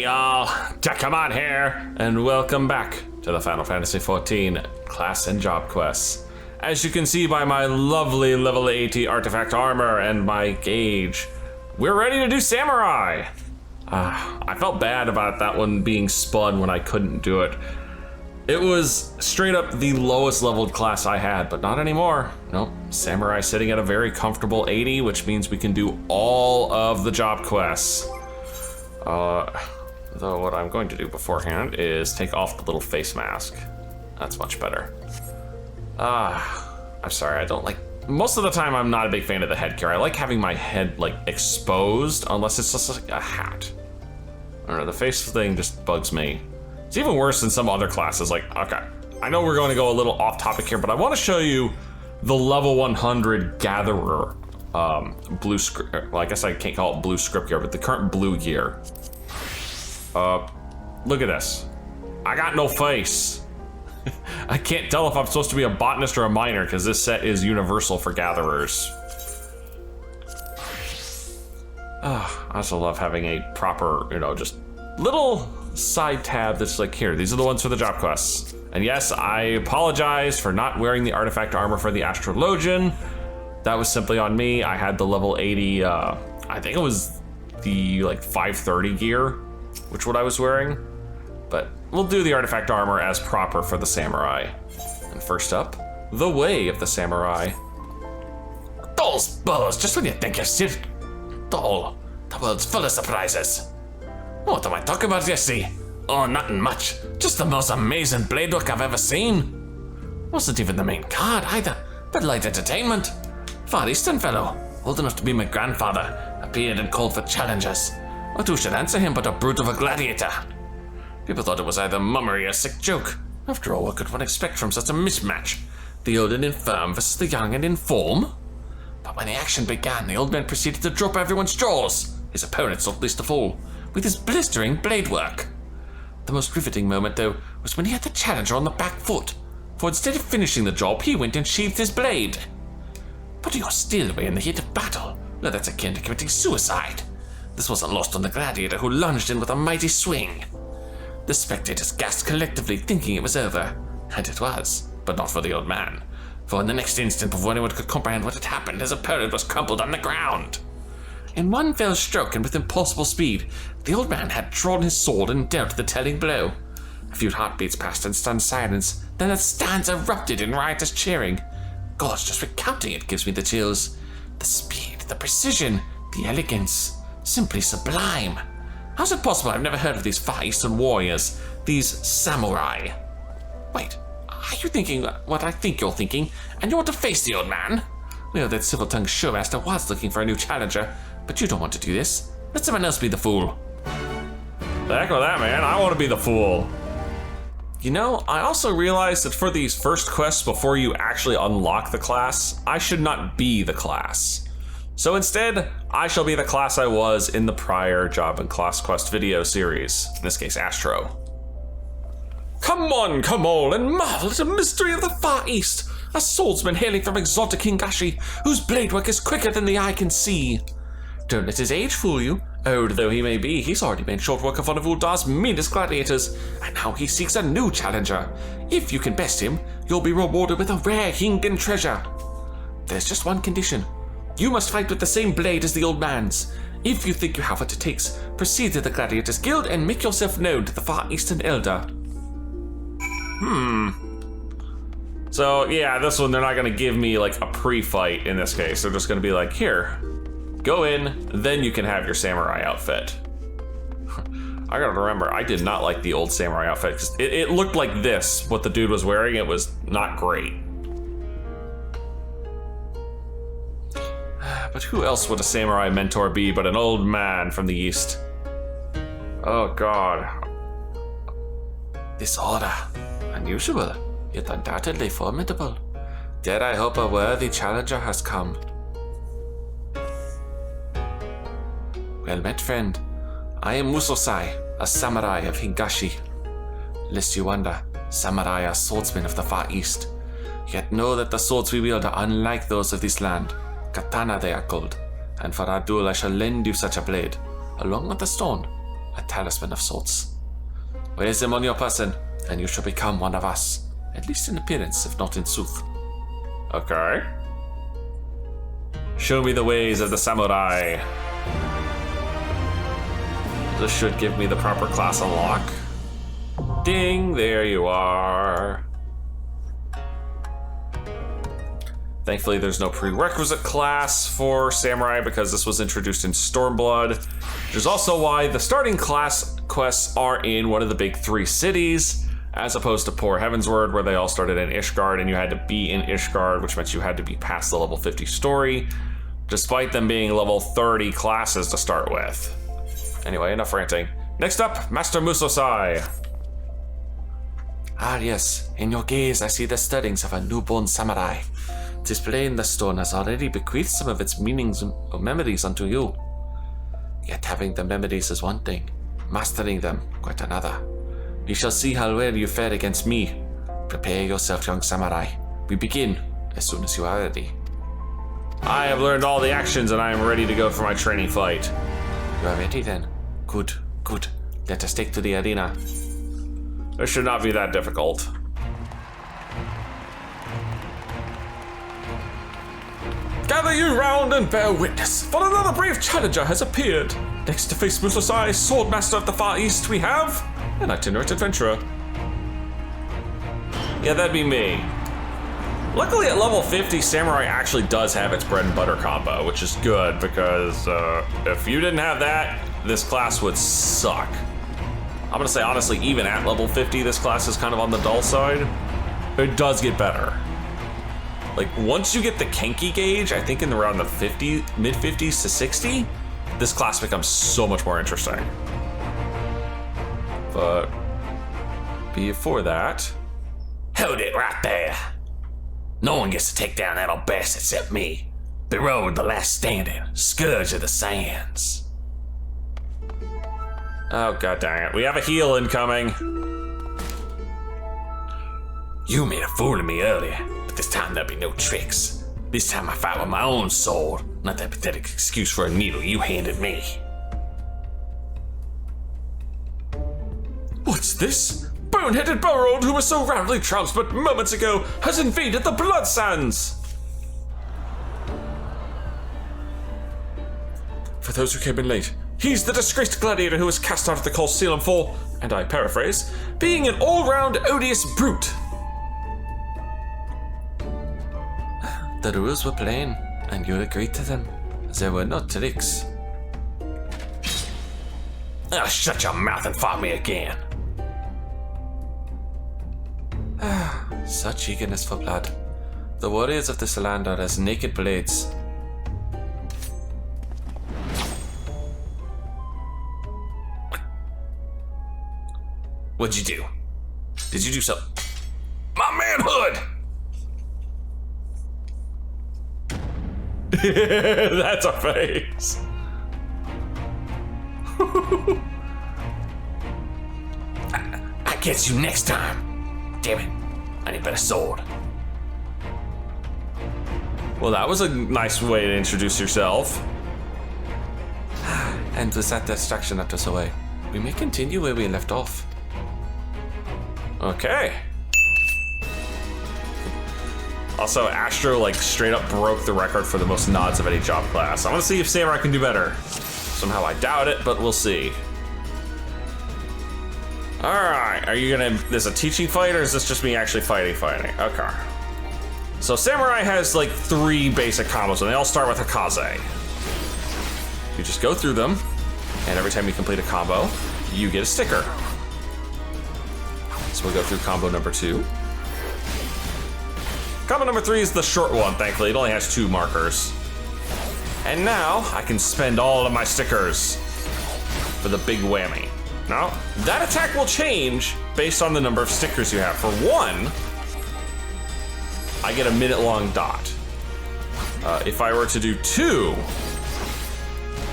y'all, Dekumon here, and welcome back to the Final Fantasy XIV class and job quests. As you can see by my lovely level 80 artifact armor and my gauge, we're ready to do Samurai! I felt bad about that one being spun when I couldn't do it. It was straight up the lowest leveled class I had, but not anymore. Nope, Samurai sitting at a very comfortable 80, which means we can do all of the job quests. Though what I'm going to do beforehand is take off the little face mask. That's much better. I'm sorry, I don't like, most of the time I'm not a big fan of the headgear. I like having my head like exposed, unless it's just like a hat. I don't know, the face thing just bugs me. It's even worse than some other classes. Like, okay, I know we're going to go a little off topic here, but I want to show you the level 100 Gatherer blue script. Well, I guess I can't call it blue script gear, but the current blue gear. Look at this. I got no face. I can't tell if I'm supposed to be a botanist or a miner because this set is universal for gatherers. I also love having a proper, you know, just little side tab that's like, here, these are the ones for the job quests. And yes, I apologize for not wearing the artifact armor for the Astrologian. That was simply on me. I had the level 80, I think it was the like 530 gear, which what I was wearing. But we'll do the artifact armor as proper for the samurai. And first up, the way of the samurai. Those bows, just when you think you're still dull, the world's full of surprises. What am I talking about, Jesse? Oh, nothing much. Just the most amazing blade work I've ever seen. Wasn't even the main card either, but light entertainment. Far Eastern fellow, old enough to be my grandfather, appeared and called for challengers. What who should answer him but a brute of a gladiator? People thought it was either mummery or sick joke. After all, what could one expect from such a mismatch? The old and infirm versus the young and inform? But when the action began, the old man proceeded to drop everyone's jaws. His opponent sought least of all, with his blistering blade work. The most riveting moment, though, was when he had the challenger on the back foot, for instead of finishing the job, he went and sheathed his blade. Putting your steel away in the heat of battle, well, that's akin to committing suicide. This wasn't lost on the gladiator, who lunged in with a mighty swing. The spectators gasped collectively, thinking it was over. And it was, but not for the old man. For in the next instant, before anyone could comprehend what had happened, his opponent was crumpled on the ground. In one fell stroke and with impossible speed, the old man had drawn his sword and dealt the telling blow. A few heartbeats passed in stunned silence, then the stands erupted in riotous cheering. Gosh, just recounting it gives me the chills. The speed, the precision, the elegance, simply sublime. How's it possible I've never heard of these Far Eastern warriors, these samurai? Wait, are you thinking what I think you're thinking, and you want to face the old man? Well, that civil-tongued showmaster was looking for a new challenger, but you don't want to do this. Let someone else be the fool. The heck with that, man. I want to be the fool. You know, I also realized that for these first quests before you actually unlock the class, I should not be the class. So instead, I shall be the class I was in the prior job and class quest video series, in this case Astro. Come on, come all, and marvel at a mystery of the Far East, a swordsman hailing from exotic Hingashi, whose blade work is quicker than the eye can see. Don't let his age fool you. Old though he may be, he's already made short work of one of Ul'dah's meanest gladiators, and now he seeks a new challenger. If you can best him, you'll be rewarded with a rare Hingan treasure. There's just one condition. You must fight with the same blade as the old man's. If you think you have what it takes, proceed to the Gladiators Guild and make yourself known to the Far Eastern Elder. So yeah, this one they're not gonna give me like a pre-fight in this case. They're just gonna be like, here, go in, then you can have your samurai outfit. I gotta remember, I did not like the old samurai outfit because it looked like this, what the dude was wearing. It was not great. But who else would a samurai mentor be but an old man from the East? Oh God. Disorder. Unusual, yet undoubtedly formidable. Dare I hope a worthy challenger has come. Well met, friend. I am Musosai, a samurai of Hingashi. Lest you wonder, samurai are swordsmen of the Far East. Yet know that the swords we wield are unlike those of this land. Katana they are called, and for Ardul I shall lend you such a blade, along with the stone, a talisman of sorts. Wear them on your person, and you shall become one of us. At least in appearance, if not in sooth. Okay. Show me the ways of the samurai. This should give me the proper class unlock. Ding, there you are. Thankfully, there's no prerequisite class for Samurai because this was introduced in Stormblood, which is also why the starting class quests are in one of the big 3 cities, as opposed to Poor Heavensward, where they all started in Ishgard and you had to be in Ishgard, which meant you had to be past the level 50 story, despite them being level 30 classes to start with. Anyway, enough ranting. Next up, Master Musosai. Ah yes, in your gaze I see the stirrings of a newborn samurai. 'Tis plain the stone has already bequeathed some of its meanings or memories unto you. Yet having the memories is one thing, mastering them quite another. We shall see how well you fare against me. Prepare yourself, young samurai. We begin as soon as you are ready. I have learned all the actions and I am ready to go for my training fight. You are ready then? Good, good. Let us take to the arena. This should not be that difficult. Gather you round and bear witness, for another brave challenger has appeared. Next to face Musosai, Swordmaster of the Far East, we have an itinerant adventurer. Yeah, that'd be me. Luckily at level 50, Samurai actually does have its bread and butter combo, which is good because if you didn't have that, this class would suck. I'm gonna say honestly, even at level 50, this class is kind of on the dull side. It does get better. Like once you get the Kenki gauge, I think in around the mid 50s to 60, this class becomes so much more interesting. But before that, hold it right there. No one gets to take down that old best except me. Berode, the last standing, scourge of the sands. oh god dang it, we have a heal incoming. You made a fool of me earlier, but this time there'll be no tricks. This time I fight with my own sword, not that pathetic excuse for a needle you handed me. What's this? Boneheaded Berode, who was so roundly trounced but moments ago, has invaded the Blood Sands! For those who came in late, he's the disgraced gladiator who was cast out of the Colosseum for, and I paraphrase, being an all-round odious brute. The rules were plain, and you agreed to them. There were no tricks. Oh, shut your mouth and fight me again. Such eagerness for blood. The warriors of this land are as naked blades. What'd you do? Did you do something? My manhood! That's a face. I get you next time. Damn it, I need a better sword. Well, that was a nice way to introduce yourself. And with that distraction out us away, we may continue where we left off. Okay. Also, Astro like straight up broke the record for the most nods of any job class. I want to see if Samurai can do better. Somehow I doubt it, but we'll see. Alright, are you gonna, this a teaching fight or is this just me actually fighting? Okay. So Samurai has like 3 basic combos and they all start with Hakaze. You just go through them, and every time you complete a combo, you get a sticker. So we'll go through combo number 2. Combo number 3 is the short one, thankfully. It only has 2 markers. And now I can spend all of my stickers for the big whammy. Now, that attack will change based on the number of stickers you have. For 1, I get a minute-long dot. If I were to do 2,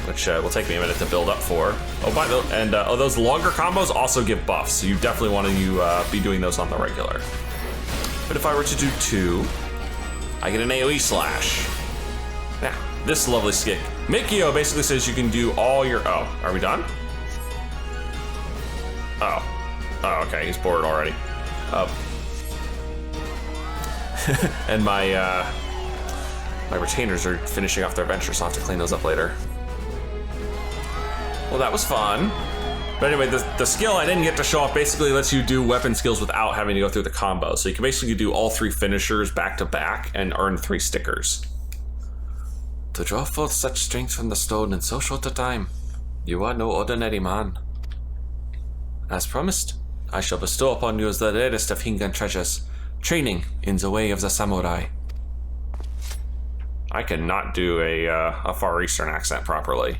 which will take me a minute to build up for. Those longer combos also give buffs, so you definitely want to be doing those on the regular. But if I were to do 2, I get an AoE slash. Now, this lovely skill. Mikio basically says you can do all your, oh, are we done? Oh, okay, he's bored already. And my retainers are finishing off their adventure, so I'll have to clean those up later. Well, that was fun. But anyway, the skill I didn't get to show off basically lets you do weapon skills without having to go through the combo. So you can basically do all 3 finishers back to back and earn 3 stickers. To draw forth such strength from the stone in so short a time, you are no ordinary man. As promised, I shall bestow upon you the rarest of Hingan treasures, training in the way of the samurai. I cannot do a Far Eastern accent properly.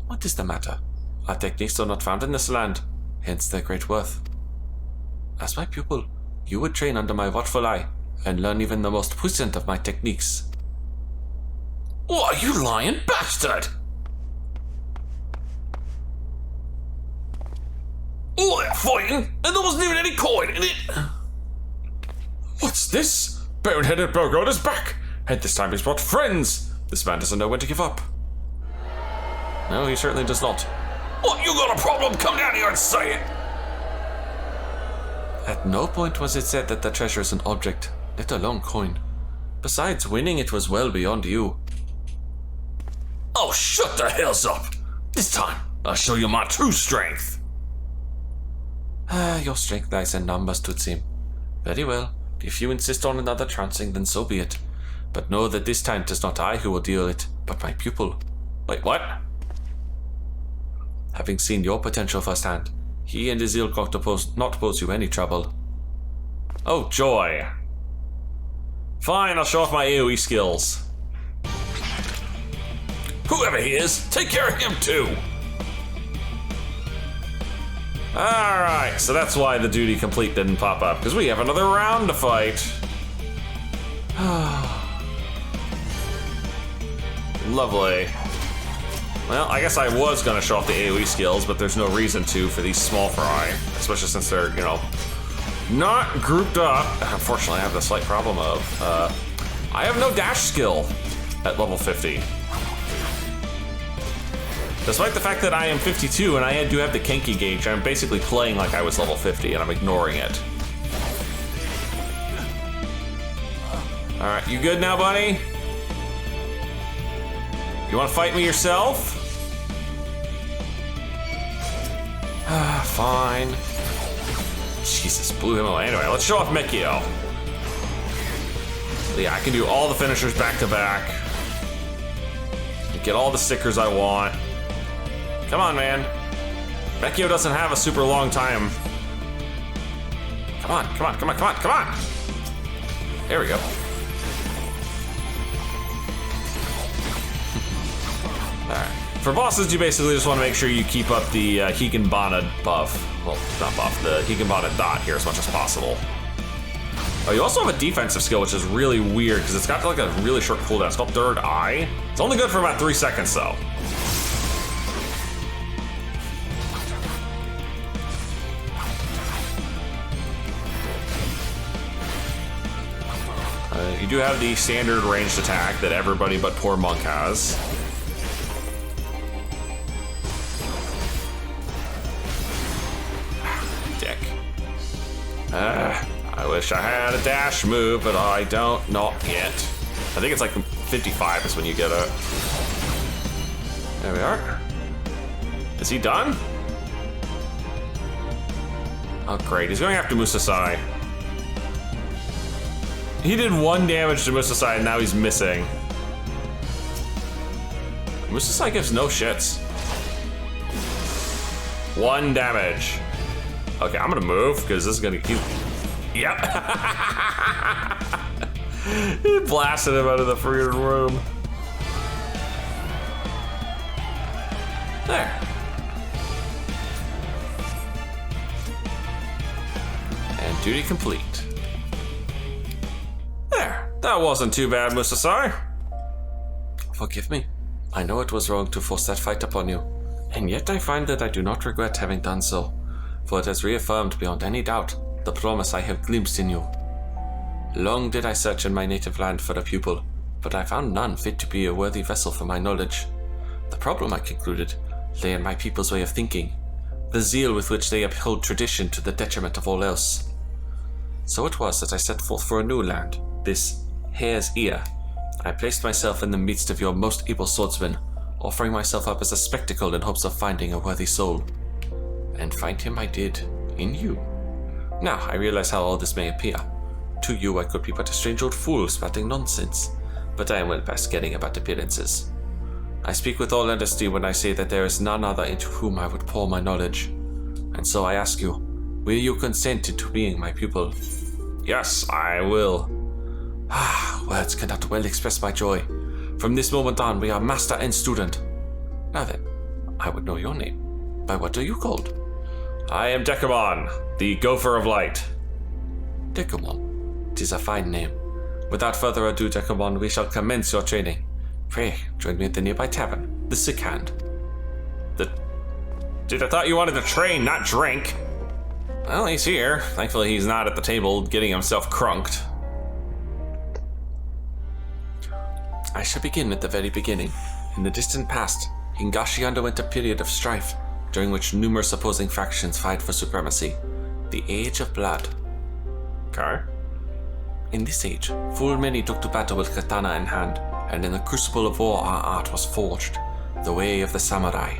What is the matter? Our techniques are not found in this land, hence their great worth. As my pupil, you would train under my watchful eye, and learn even the most puissant of my techniques. What, you lying bastard! All that fighting, and there wasn't even any coin in it! What's this? Boneheaded Bogod is back, and this time he's brought friends. This man doesn't know when to give up. No, he certainly does not. What, you got a problem? Come down here and say it! At no point was it said that the treasure is an object, let alone coin. Besides, winning it was well beyond you. Oh, shut the hells up! This time, I'll show you my true strength. Your strength lies in numbers, Tutsim. Very well. If you insist on another trouncing, then so be it. But know that this time 'tis not I who will deal it, but my pupil. Wait, what? Having seen your potential firsthand, he and his ilk ought to not pose you any trouble. Oh, joy. Fine, I'll show off my AoE skills. Whoever he is, take care of him too! Alright, so that's why the duty complete didn't pop up, because we have another round to fight. Lovely. Well, I guess I was going to show off the AoE skills, but there's no reason to for these small fry, especially since they're, you know, not grouped up. Unfortunately, I have the slight problem of, I have no dash skill at level 50. Despite the fact that I am 52 and I do have the Kenki gauge, I'm basically playing like I was level 50 and I'm ignoring it. Alright, you good now, buddy? You want to fight me yourself? Fine. Jesus, blew him away. Anyway, let's show off Mikio. Yeah, I can do all the finishers back to back. Get all the stickers I want. Come on, man. Mikio doesn't have a super long time. Come on, come on, come on, come on, come on! There we go. Alright. For bosses, you basically just want to make sure you keep up the Higanbana buff. Well, not buff, the Higanbana dot here as much as possible. Oh, you also have a defensive skill, which is really weird, because it's got like a really short cooldown. It's called Third Eye. It's only good for about 3 seconds, though. You do have the standard ranged attack that everybody but poor Monk has. Dick. I wish I had a dash move, but I don't. Not yet. I think it's like 55 is when you get it. There we are. Is he done? Oh, great. He's going after Musosai. He did 1 damage to Musosai and now he's missing. Musosai gives no shits. 1 damage. Okay, I'm gonna move because this is gonna keep. Yep. He blasted him out of the freaking room. There. And duty complete. There. That wasn't too bad, Musosai. Forgive me. I know it was wrong to force that fight upon you, and yet I find that I do not regret having done so, for it has reaffirmed beyond any doubt the promise I have glimpsed in you. Long did I search in my native land for a pupil, but I found none fit to be a worthy vessel for my knowledge. The problem, I concluded, lay in my people's way of thinking, the zeal with which they uphold tradition to the detriment of all else. So it was that I set forth for a new land, this Hare's Ear. I placed myself in the midst of your most able swordsmen, offering myself up as a spectacle in hopes of finding a worthy soul. And find him I did, in you. Now, I realize how all this may appear. To you, I could be but a strange old fool spouting nonsense, but I am well past getting about appearances. I speak with all honesty when I say that there is none other into whom I would pour my knowledge. And so I ask you, will you consent to being my pupil? Yes, I will. Words cannot well express my joy. From this moment on, we are master and student. Now then, I would know your name. By what are you called? I am Dekumon, the Gopher of Light. Dekumon. 'Tis a fine name. Without further ado, Dekumon, we shall commence your training. Pray, join me at the nearby tavern, the Sick Hand. Dude, I thought you wanted to train, not drink. Well, he's here. Thankfully, he's not at the table getting himself crunked. I shall begin at the very beginning. In the distant past, Hingashi underwent a period of strife, during which numerous opposing factions vied for supremacy. The Age of Blood. Okay. In this age, full many took to battle with katana in hand, and in the crucible of war our art was forged, the way of the samurai.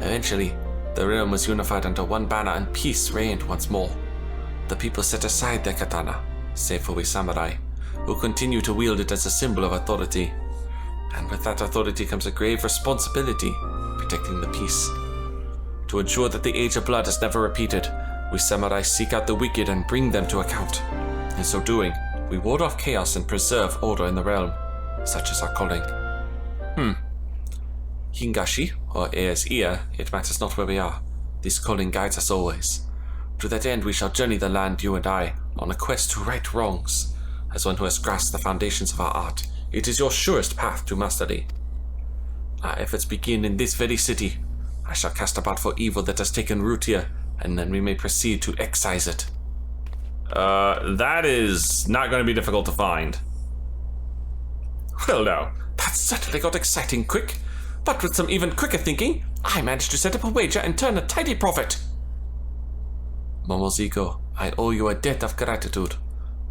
Eventually, the realm was unified under one banner and peace reigned once more. The people set aside their katana, save for we samurai, who continue to wield it as a symbol of authority. And with that authority comes a grave responsibility, protecting the peace. To ensure that the Age of Blood is never repeated, we samurai seek out the wicked and bring them to account. In so doing, we ward off chaos and preserve order in the realm. Such is our calling. Hingashi, or Hare's Ear, it matters not where we are. This calling guides us always. To that end we shall journey the land, you and I, on a quest to right wrongs. As one who has grasped the foundations of our art, it is your surest path to mastery. Our efforts begin in this very city. I shall cast about for evil that has taken root here, and then we may proceed to excise it. That is not going to be difficult to find. Well now, that certainly got exciting quick. But with some even quicker thinking, I managed to set up a wager and turn a tidy profit. Momoziko, I owe you a debt of gratitude.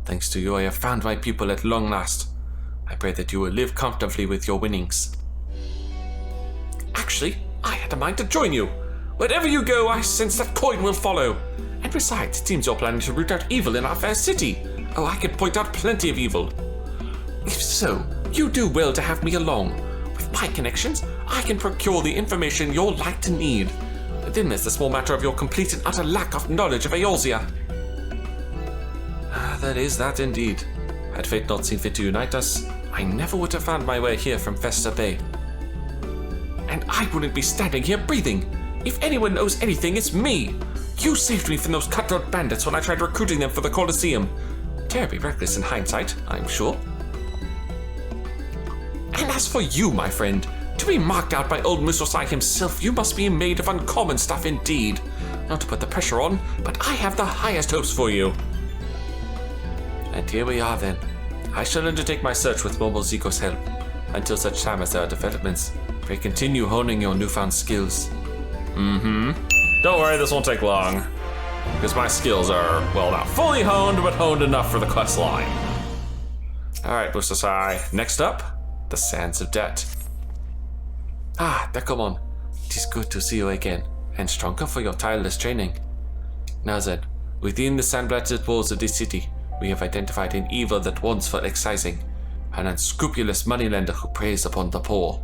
Thanks to you, I have found my pupil at long last. I pray that you will live comfortably with your winnings. Actually, I had a mind to join you. Wherever you go, I sense that coin will follow. And besides, it seems you're planning to root out evil in our fair city. Oh, I can point out plenty of evil. If so, you do well to have me along. With my connections, I can procure the information you'll like to need. Then there's the small matter of your complete and utter lack of knowledge of Eorzea. There is that indeed. Had fate not seen fit to unite us, I never would have found my way here from Festa Bay. And I wouldn't be standing here breathing. If anyone knows anything, it's me. You saved me from those cutthroat bandits when I tried recruiting them for the Colosseum. Terribly reckless in hindsight, I'm sure. And as for you, my friend, to be marked out by old Musosai himself, you must be made of uncommon stuff indeed. Not to put the pressure on, but I have the highest hopes for you. And here we are then. I shall undertake my search with Momoziko's help. Until such time as there are developments, pray continue honing your newfound skills. Don't worry, this won't take long. Because my skills are, well, not fully honed, but honed enough for the quest line. Alright, Musosai. Next up, the Sands of Debt. Ah, Dekumon. It is good to see you again, and stronger for your tireless training. Now then, within the sandblasted walls of this city, we have identified an evil that wants for excising, an unscrupulous moneylender who preys upon the poor.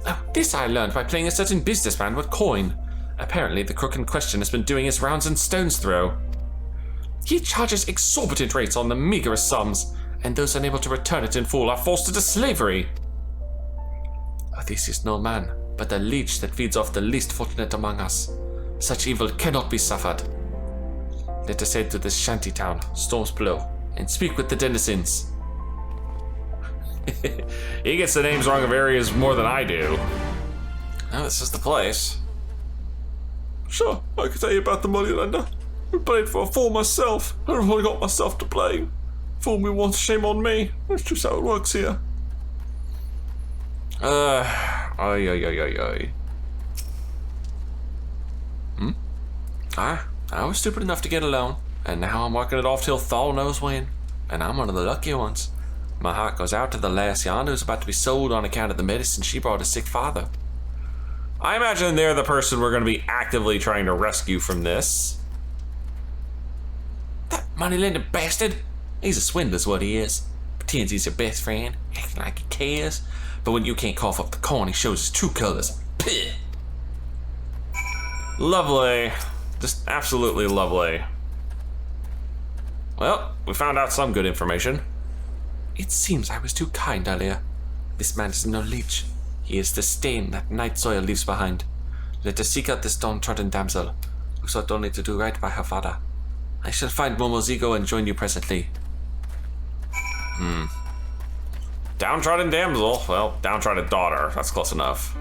Oh, this I learned by playing a certain businessman with coin. Apparently, the crook in question has been doing his rounds in Stone's Throw. He charges exorbitant rates on the meagerest sums, and those unable to return it in full are forced into slavery. Oh, this is no man, but a leech that feeds off the least fortunate among us. Such evil cannot be suffered. Let us head to this shanty town, Storm's Blow, and speak with the denizens. He gets the names wrong of areas more than I do. Oh, this is the place. Sure, I can tell you about the moneylender. I played for a fool myself. I've only got myself to blame. Fool me once, shame on me. That's just how it works here. Oy, oy, oy, oy, oy. I was stupid enough to get a loan, and now I'm working it off till Thor knows when. And I'm one of the lucky ones. My heart goes out to the lass yonder who's about to be sold on account of the medicine she brought his sick father. I imagine they're the person we're going to be actively trying to rescue from this. That money-lending bastard! He's a swindler's what he is. Pretends he's your best friend, acting like he cares. But when you can't cough up the corn, he shows his true colors. Pih! Lovely. Just absolutely lovely. Well, we found out some good information. It seems I was too kind earlier. This man is no leech. He is the stain that night soil leaves behind. Let us seek out this downtrodden damsel, who sought only to do right by her father. I shall find Momozigo and join you presently. Downtrodden damsel. Well, downtrodden daughter. That's close enough.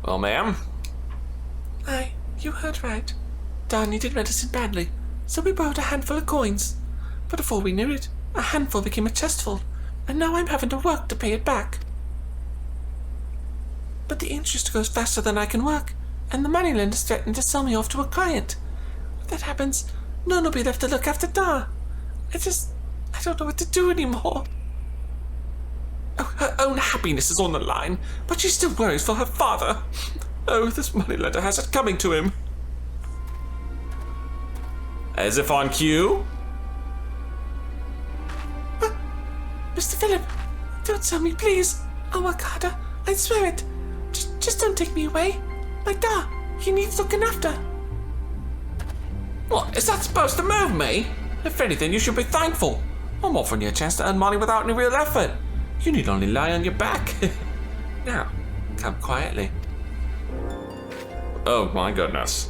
Well, ma'am? Aye, you heard right. Dar needed medicine badly, so we borrowed a handful of coins. But before we knew it, a handful became a chestful, and now I'm having to work to pay it back. But the interest goes faster than I can work, and the moneylender's threatened to sell me off to a client. If that happens, none will be left to look after Dar. I don't know what to do anymore. Oh, her own happiness is on the line, but she still worries for her father. Oh, this moneylender has it coming to him. As if on cue. Mr. Philip, don't sell me, please. I'll work harder. I swear it. Just don't take me away. My Dar, he needs looking after. What, is that supposed to move me? If anything, you should be thankful. I'm offering you a chance to earn money without any real effort. You need only lie on your back. Now, come quietly. Oh my goodness.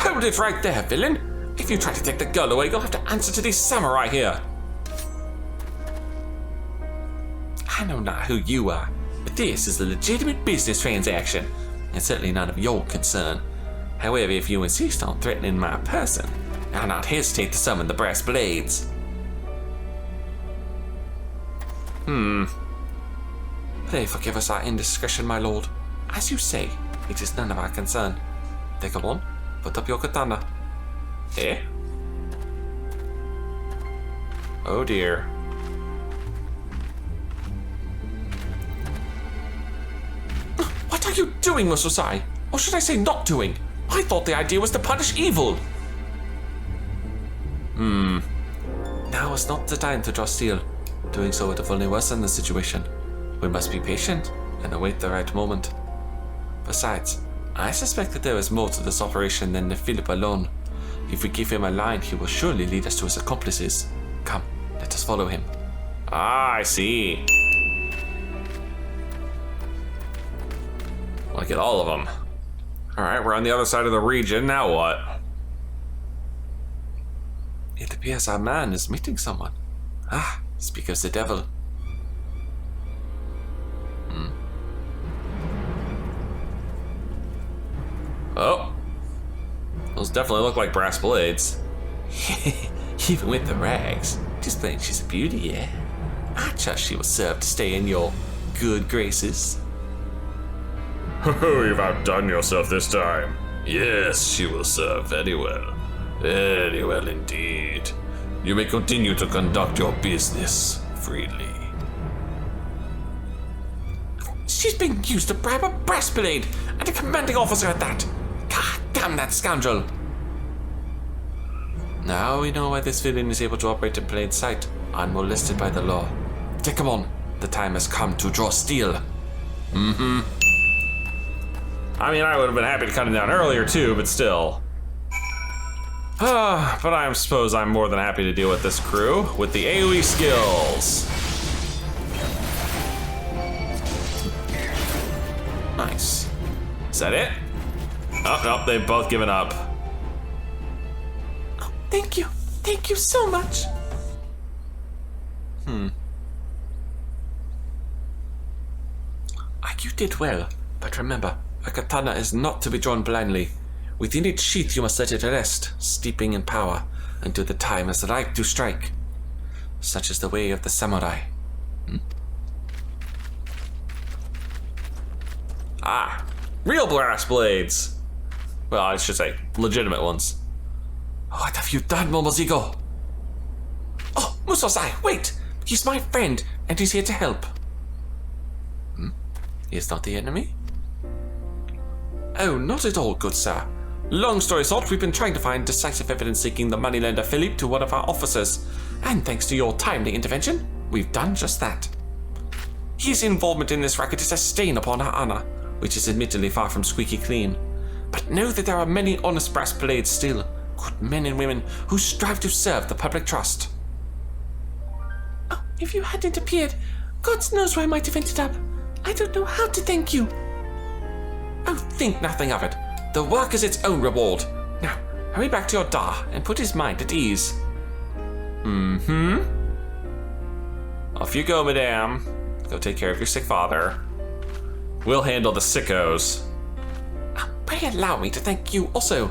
Hold it right there, villain. If you try to take the girl away, you'll have to answer to these samurai here. I know not who you are, but this is a legitimate business transaction, and certainly none of your concern. However, if you insist on threatening my person, I'll not hesitate to summon the brass blades. Pray forgive us our indiscretion, my lord. As you say, it is none of our concern. Dekumon, put up your katana. Eh? Oh dear. What are you doing, Musosai? Or should I say not doing? I thought the idea was to punish evil. Now is not the time to draw steel. Doing so would have only worsened the situation. We must be patient and await the right moment. Besides, I suspect that there is more to this operation than the Philip alone. If we give him a line, he will surely lead us to his accomplices. Come, let us follow him. Ah, I see. Want to get all of them. Alright, we're on the other side of the region. Now what? It appears our man is meeting someone. Ah, speak of the devil. Oh. Those definitely look like brass blades. Even with the rags. Just think she's a beauty, yeah? I trust she will serve to stay in your good graces. Oh, you've outdone yourself this time. Yes, she will serve very well. Very well indeed. You may continue to conduct your business freely. She's being used to bribe a brass blade, and a commanding officer at that. God damn that scoundrel. Now we know why this villain is able to operate in plain sight, unmolested by the law. Dekumon, the time has come to draw steel. I mean, I would have been happy to cut him down earlier too, but still. But I suppose I'm more than happy to deal with this crew with the AoE skills. Nice. Is that it? Oh, no, they've both given up. Oh, thank you. Thank you so much. You did well, but remember, a katana is not to be drawn blindly. Within its sheath you must let it rest, steeping in power. until the time is ripe to strike. Such is the way of the samurai. Ah, real brass blades. Well, I should say legitimate ones. What have you done, Momozigo? Oh, Musosai, wait! He's my friend, and he's here to help. He is not the enemy? Oh, not at all, good sir. Long story short, we've been trying to find decisive evidence linking the moneylender Philippe to one of our officers, and thanks to your timely intervention, we've done just that. His involvement in this racket is a stain upon our honor, which is admittedly far from squeaky clean. But know that there are many honest brass blades still, good men and women who strive to serve the public trust. Oh, if you hadn't appeared, God knows where I might have ended up. I don't know how to thank you. Oh, think nothing of it. The work is its own reward. Now, hurry back to your Da and put his mind at ease. Off you go, madame. Go take care of your sick father. We'll handle the sickos. Pray allow me to thank you also.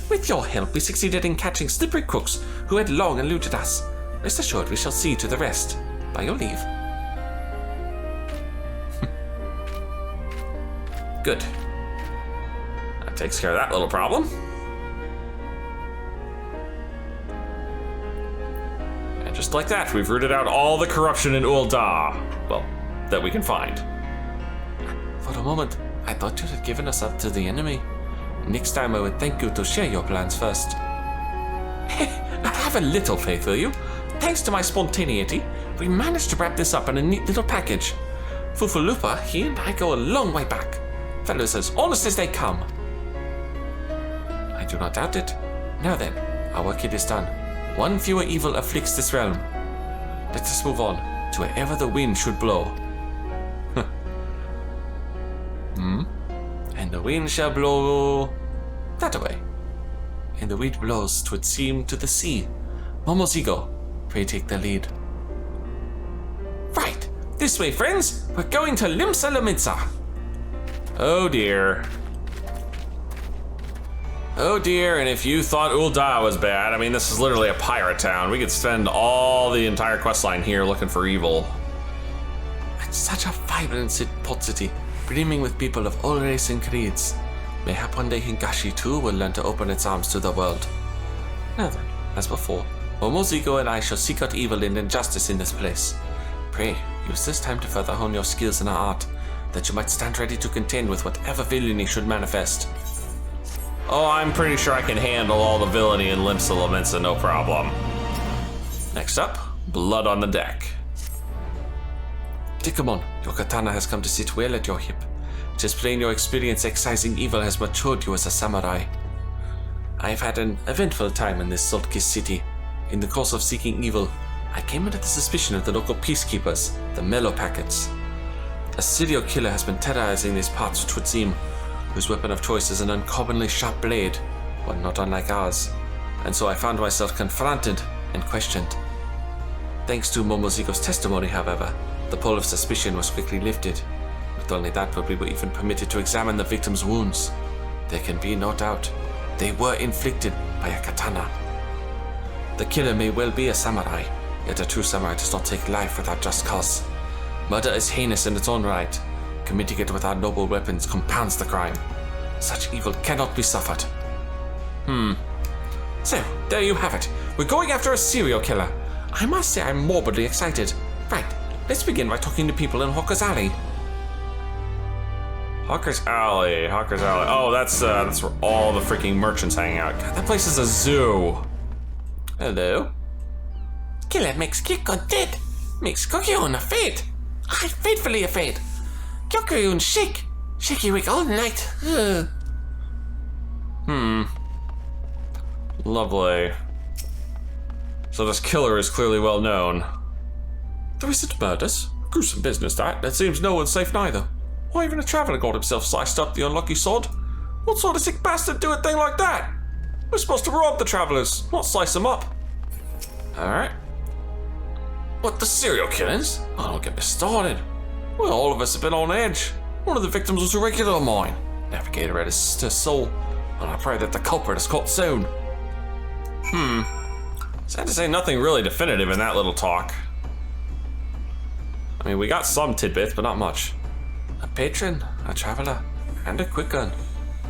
With your help, we succeeded in catching slippery crooks who had long eluded us. Rest assured we shall see to the rest. By your leave. Good. That takes care of that little problem. And just like that, we've rooted out all the corruption in Ul'dah. Well, that we can find. For a moment, I thought you had given us up to the enemy. Next time I would thank you to share your plans first. Have a little faith, will you? Thanks to my spontaneity, we managed to wrap this up in a neat little package. Fufulupa, he and I go a long way back. Fellows as honest as they come. I do not doubt it. Now then, our work here is done. One fewer evil afflicts this realm. Let us move on to wherever the wind should blow. And the wind shall blow that way. And the wind blows, 'twould seem, to the sea. Momozigo, pray take the lead. Right, this way, friends. We're going to Limsa Lamitsa. Oh dear. Oh dear, and if you thought Ul'dah was bad, I mean, this is literally a pirate town. We could spend all the entire questline here looking for evil. It's such a vibrant port city, brimming with people of all races and creeds. Mayhap one day Hingashi too will learn to open its arms to the world. Now then, as before, Momozigo and I shall seek out evil and injustice in this place. Pray, use this time to further hone your skills in our art, that you might stand ready to contend with whatever villainy should manifest. Oh, I'm pretty sure I can handle all the villainy in Limsa Lamitsa, no problem. Next up, blood on the deck. Dekumon, your katana has come to sit well at your hip. It is plain your experience excising evil has matured you as a samurai. I have had an eventful time in this salt-kissed city. In the course of seeking evil, I came under the suspicion of the local peacekeepers, the Mellow Packets. A serial killer has been terrorizing these parts, it would seem, whose weapon of choice is an uncommonly sharp blade, one not unlike ours, and so I found myself confronted and questioned. Thanks to Momozigo's testimony, however, the pall of suspicion was quickly lifted. Not only that, but we were even permitted to examine the victim's wounds. There can be no doubt, they were inflicted by a katana. The killer may well be a samurai, yet a true samurai does not take life without just cause. Murder is heinous in its own right. Committing it without noble weapons compounds the crime. Such evil cannot be suffered. So, there you have it. We're going after a serial killer. I must say I'm morbidly excited. Right, let's begin by talking to people in Hawker's Alley. Hawker's Alley, Hawker's Alley. Oh, that's where all the freaking merchants hang out. God, that place is a zoo. Hello? Killer makes Kikon dead. Makes Kokyun afraid. I'm faithfully afraid. Kyokyun shake. Shaky wake all night. Lovely. So this killer is clearly well known. The recent murders? Gruesome business that. It seems no one's safe neither. Why even a traveller got himself sliced up, the unlucky sod? What sort of sick bastard do a thing like that? We're supposed to rob the travellers, not slice them up. Alright. What, the serial killings? Oh, don't get me started. Well, all of us have been on edge. One of the victims was a regular of mine. Navigator at his soul, and I pray that the culprit is caught soon. Sad to say, nothing really definitive in that little talk. I mean, we got some tidbits, but not much. A patron, a traveler, and a quick gun.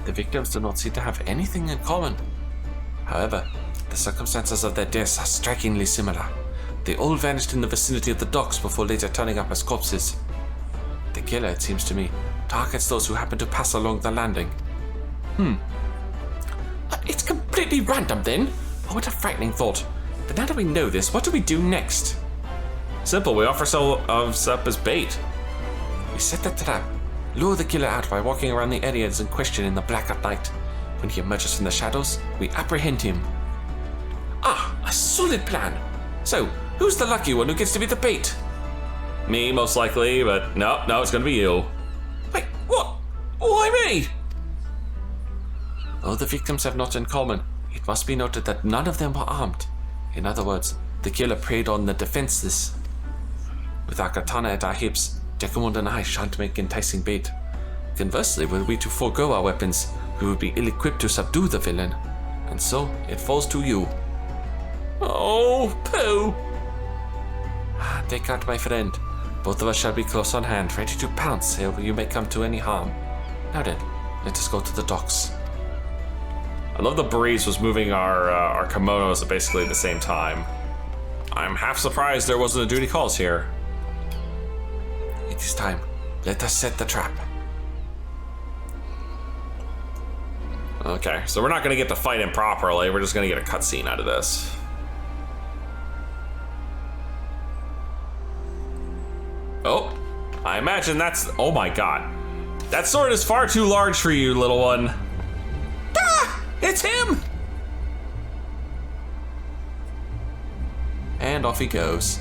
The victims do not seem to have anything in common. However, the circumstances of their deaths are strikingly similar. They all vanished in the vicinity of the docks before later turning up as corpses. The killer, it seems to me, targets those who happen to pass along the landing. It's completely random then. Oh, what a frightening thought. But now that we know this, what do we do next? Simple, we offer ourselves up as bait. We set the trap, lure the killer out by walking around the areas in question in the black of night. When he emerges from the shadows, we apprehend him. Ah, a solid plan. So, who's the lucky one who gets to be the bait? Me, most likely, but no, it's gonna be you. Wait, what? Why me? Though the victims have not in common, it must be noted that none of them were armed. In other words, the killer preyed on the defenseless. With our katana at our hips, Dekumon and I shan't make enticing bait. Conversely, were we to forego our weapons, we would be ill-equipped to subdue the villain. And so, it falls to you. Oh, poo! Take heart, my friend. Both of us shall be close on hand, ready to pounce ere you may come to any harm. Now then, let us go to the docks. I love the breeze was moving our kimonos at basically the same time. I'm half surprised there wasn't a duty calls here. It is time. Let us set the trap. Okay, so we're not gonna get to fight him properly, we're just gonna get a cutscene out of this. Oh, I imagine that's, oh my god. That sword is far too large for you, little one. Ah! It's him! And off he goes.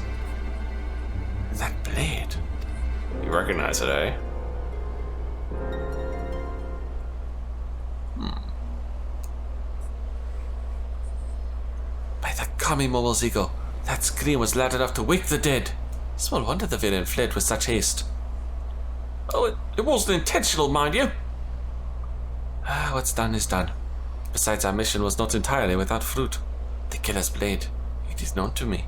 That blade. You recognize it, eh? By the kami Momozigo, that scream was loud enough to wake the dead. Small wonder the villain fled with such haste. Oh, it wasn't intentional, mind you. Ah, what's done is done. Besides, our mission was not entirely without fruit. The killer's blade, it is known to me.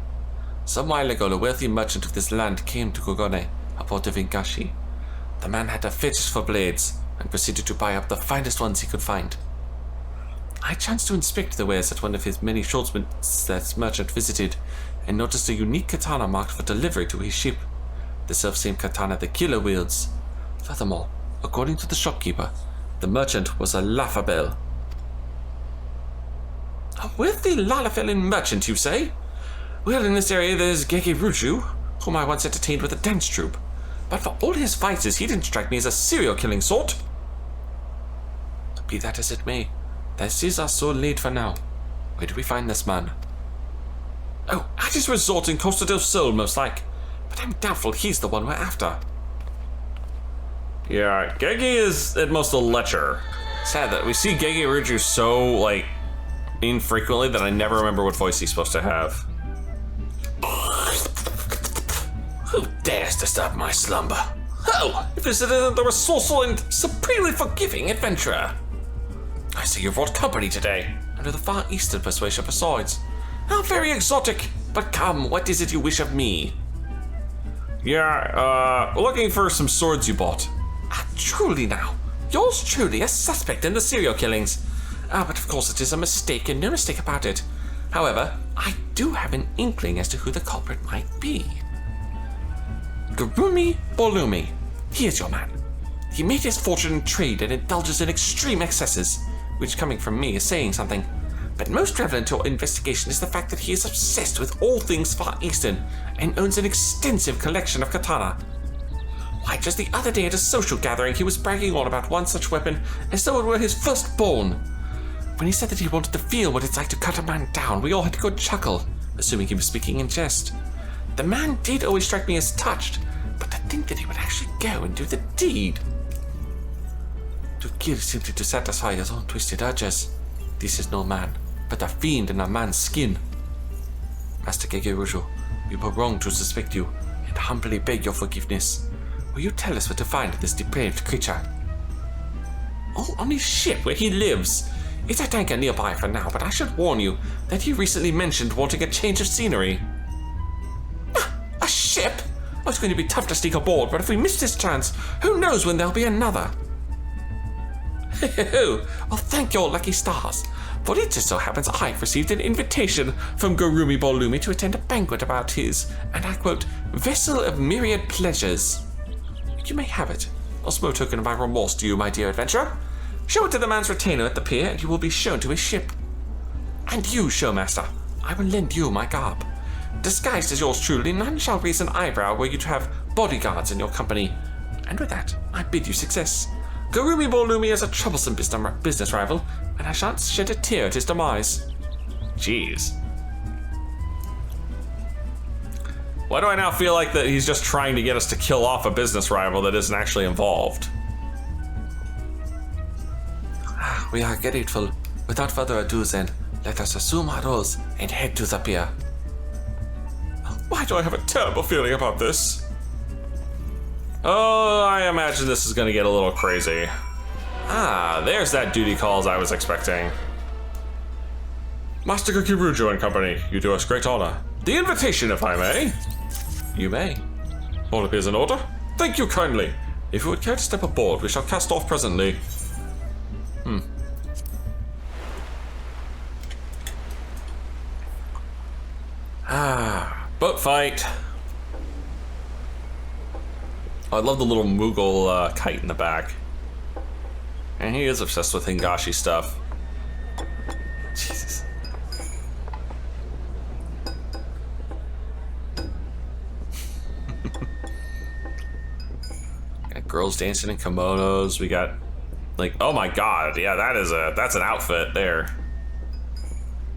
Some while ago, a wealthy merchant of this land came to Kogone, a port of Inkashi. The man had a fetish for blades, and proceeded to buy up the finest ones he could find. I chanced to inspect the wares at one of his many shotsmiths that merchant visited, and noticed a unique katana marked for delivery to his ship. The self-same katana the killer wields. Furthermore, according to the shopkeeper, the merchant was a Lafabelle. A wealthy Lalafelin merchant, you say? Well, in this area there's Gege Ruju, whom I once entertained with a dance troupe. But for all his vices, he didn't strike me as a serial-killing sort. Be that as it may, this is our sole lead for now. Where do we find this man? Oh, at his resort in Costa del Sol, most like. But I'm doubtful he's the one we're after. Yeah, Gege is at most a lecher. Sad that we see Gege Ruju so, like, infrequently that I never remember what voice he's supposed to have. Who dares disturb my slumber? Oh, if this isn't the resourceful and supremely forgiving adventurer. I see you've brought company today, Under the far eastern persuasion besides. how very exotic. But come, what is it you wish of me? Yeah, looking for some swords you bought. Ah, truly now. Yours truly, a suspect in the serial killings. Ah, but of course it is a mistake, and no mistake about it. However, I do have an inkling as to who the culprit might be. Garumi Bolumi. He is your man. He made his fortune in trade and indulges in extreme excesses, which coming from me is saying something. But most relevant to our investigation is the fact that he is obsessed with all things Far Eastern and owns an extensive collection of katana. Why, just the other day at a social gathering, he was bragging on about one such weapon as though it were his firstborn. When he said that he wanted to feel what it's like to cut a man down, we all had a good chuckle, assuming he was speaking in jest. The man did always strike me as touched, but to think that he would actually go and do the deed. To kill simply to satisfy his own twisted urges. This is no man, but a fiend in a man's skin. Master Gege Rujo, we were wrong to suspect you, and humbly beg your forgiveness. Will you tell us where to find this depraved creature? Oh, on his ship where he lives. It's a tanker nearby for now, but I should warn you that he recently mentioned wanting a change of scenery. A ship? Oh, it's going to be tough to sneak aboard, but if we miss this chance, who knows when there'll be another? Well, thank your lucky stars. For it just so happens I've received an invitation from Gurumi Bolumi to attend a banquet about his, and I quote, vessel of myriad pleasures. You may have it. A small token of my remorse to you, my dear adventurer. Show it to the man's retainer at the pier, and you will be shown to his ship. And you, showmaster, I will lend you my garb. Disguised as yours truly, none shall raise an eyebrow were you to have bodyguards in your company. And with that, I bid you success. Gurumi Bolumi is a troublesome business rival, and I shan't shed a tear at his demise. Jeez. Why do I now feel like that he's just trying to get us to kill off a business rival that isn't actually involved? We are grateful. Without further ado then, let us assume our roles and head to the pier. Why do I have a terrible feeling about this? Oh, I imagine this is going to get a little crazy. Ah, there's that duty calls I was expecting. Master Kirujo and company, you do us great honor. The invitation, if I may. You may. All appears in order. Thank you kindly. If you would care to step aboard, we shall cast off presently. Boat fight. Oh, I love the little Moogle kite in the back. And he is obsessed with Hingashi stuff. Jesus. Got girls dancing in kimonos. We got, like, oh my god, yeah, that's an outfit there.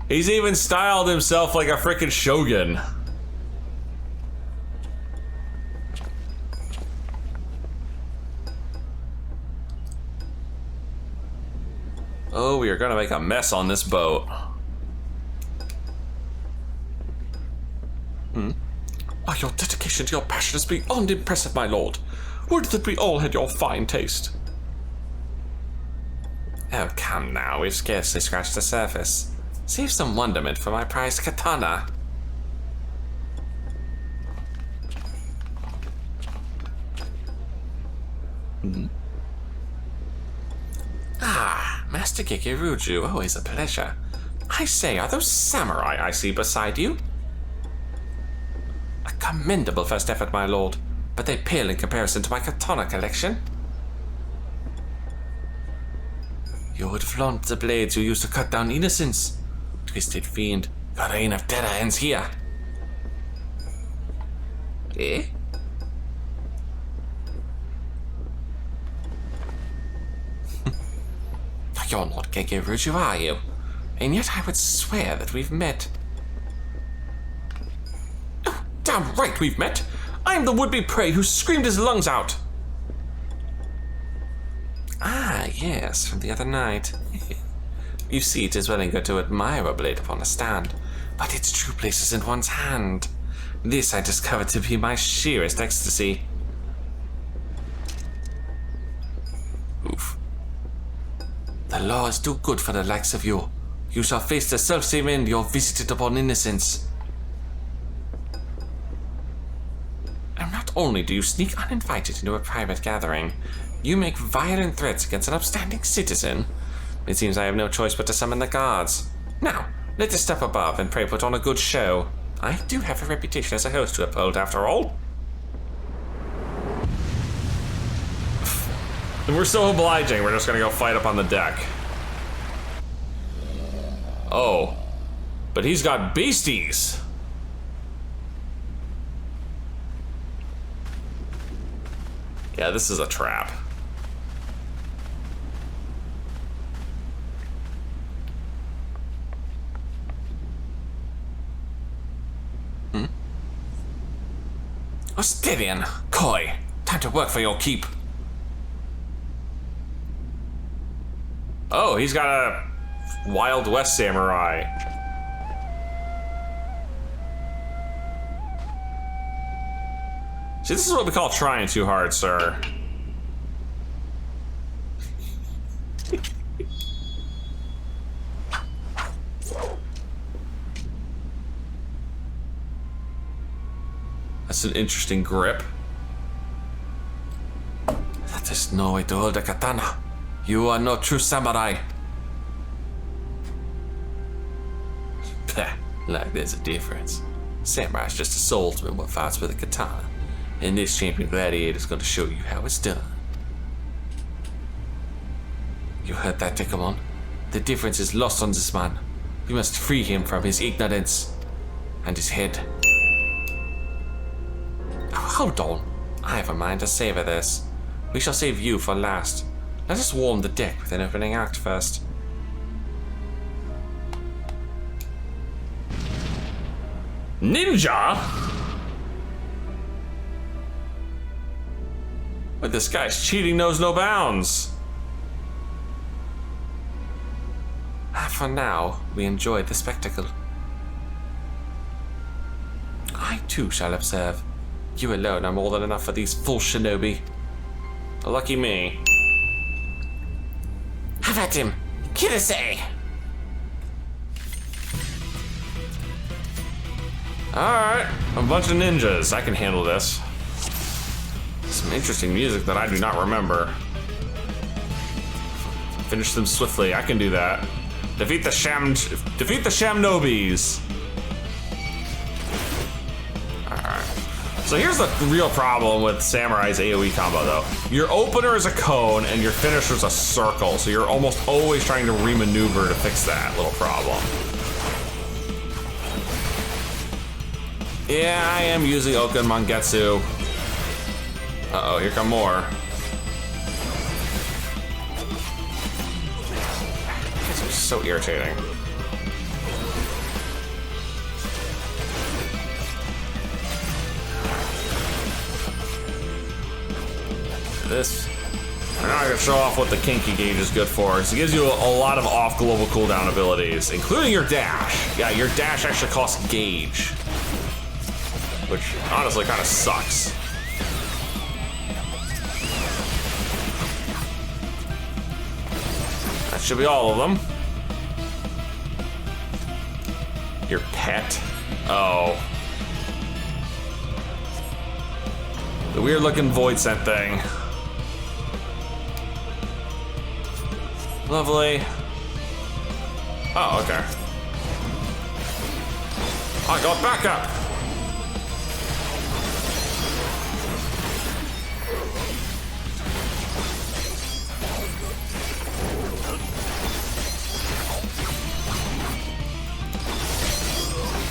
He's even styled himself like a freaking shogun. Oh, we are gonna make a mess on this boat. Ah, your dedication to your passion is beyond impressive, my lord. Would that we all had your fine taste. Oh, come now, we've scarcely scratched the surface. Save some wonderment for my prized katana. Ah, Master Kikiruju, always a pleasure. I say, are those samurai I see beside you? A commendable first effort, my lord, but they pale in comparison to my katana collection. You would flaunt the blades you used to cut down innocents. Twisted fiend, your reign of terror ends here. Eh? You're not Kikiruju, are you? And yet I would swear that we've met. Oh, damn right we've met! I am the would-be prey who screamed his lungs out! Ah, yes, from the other night. You see, it is well and good to admire a blade upon a stand, but its true place is in one's hand. This I discovered to be my sheerest ecstasy. Oof. The law is too good for the likes of you. You shall face the self-same end you visited upon innocence. And not only do you sneak uninvited into a private gathering, you make violent threats against an upstanding citizen. It seems I have no choice but to summon the guards. Now, let us step above and pray put on a good show. I do have a reputation as a host to uphold, after all. And we're so obliging, we're just gonna go fight up on the deck. Oh, but he's got beasties. Yeah, this is a trap. Ostelian, Koi, time to work for your keep. Oh, he's got a Wild West samurai. See, this is what we call trying too hard, sir. That's an interesting grip. That is no way to hold a katana. You are no true samurai. Pah, like there's a difference. Samurai's just a swordsman what fights with a katana. And this champion gladiator is going to show you how it's done. You heard that, Dekumon? The difference is lost on this man. You must free him from his ignorance. And his head. Oh, hold on. I have a mind to savor this. We shall save you for last. Let us warm the deck with an opening act first. Ninja? But this guy's cheating knows no bounds. For now, we enjoy the spectacle. I too shall observe. You alone are more than enough for these full shinobi. Lucky me. Have at him! Kirase! Alright, a bunch of ninjas. I can handle this. Some interesting music that I do not remember. Finish them swiftly. I can do that. Defeat the Shamnobis. Alright. So here's the real problem with Samurai's AoE combo though. Your opener is a cone and your finisher is a circle, so you're almost always trying to remaneuver to fix that little problem. Yeah, I am using Oka and Mangetsu. Uh-oh, here come more. This is so irritating. This. And now I can show off what the Kinky gauge is good for. It gives you a lot of off-global cooldown abilities, including your dash. Yeah, your dash actually costs gauge. Which honestly kind of sucks. That should be all of them. Your pet? Oh. The weird looking void scent thing. Lovely. Oh, okay. I got backup.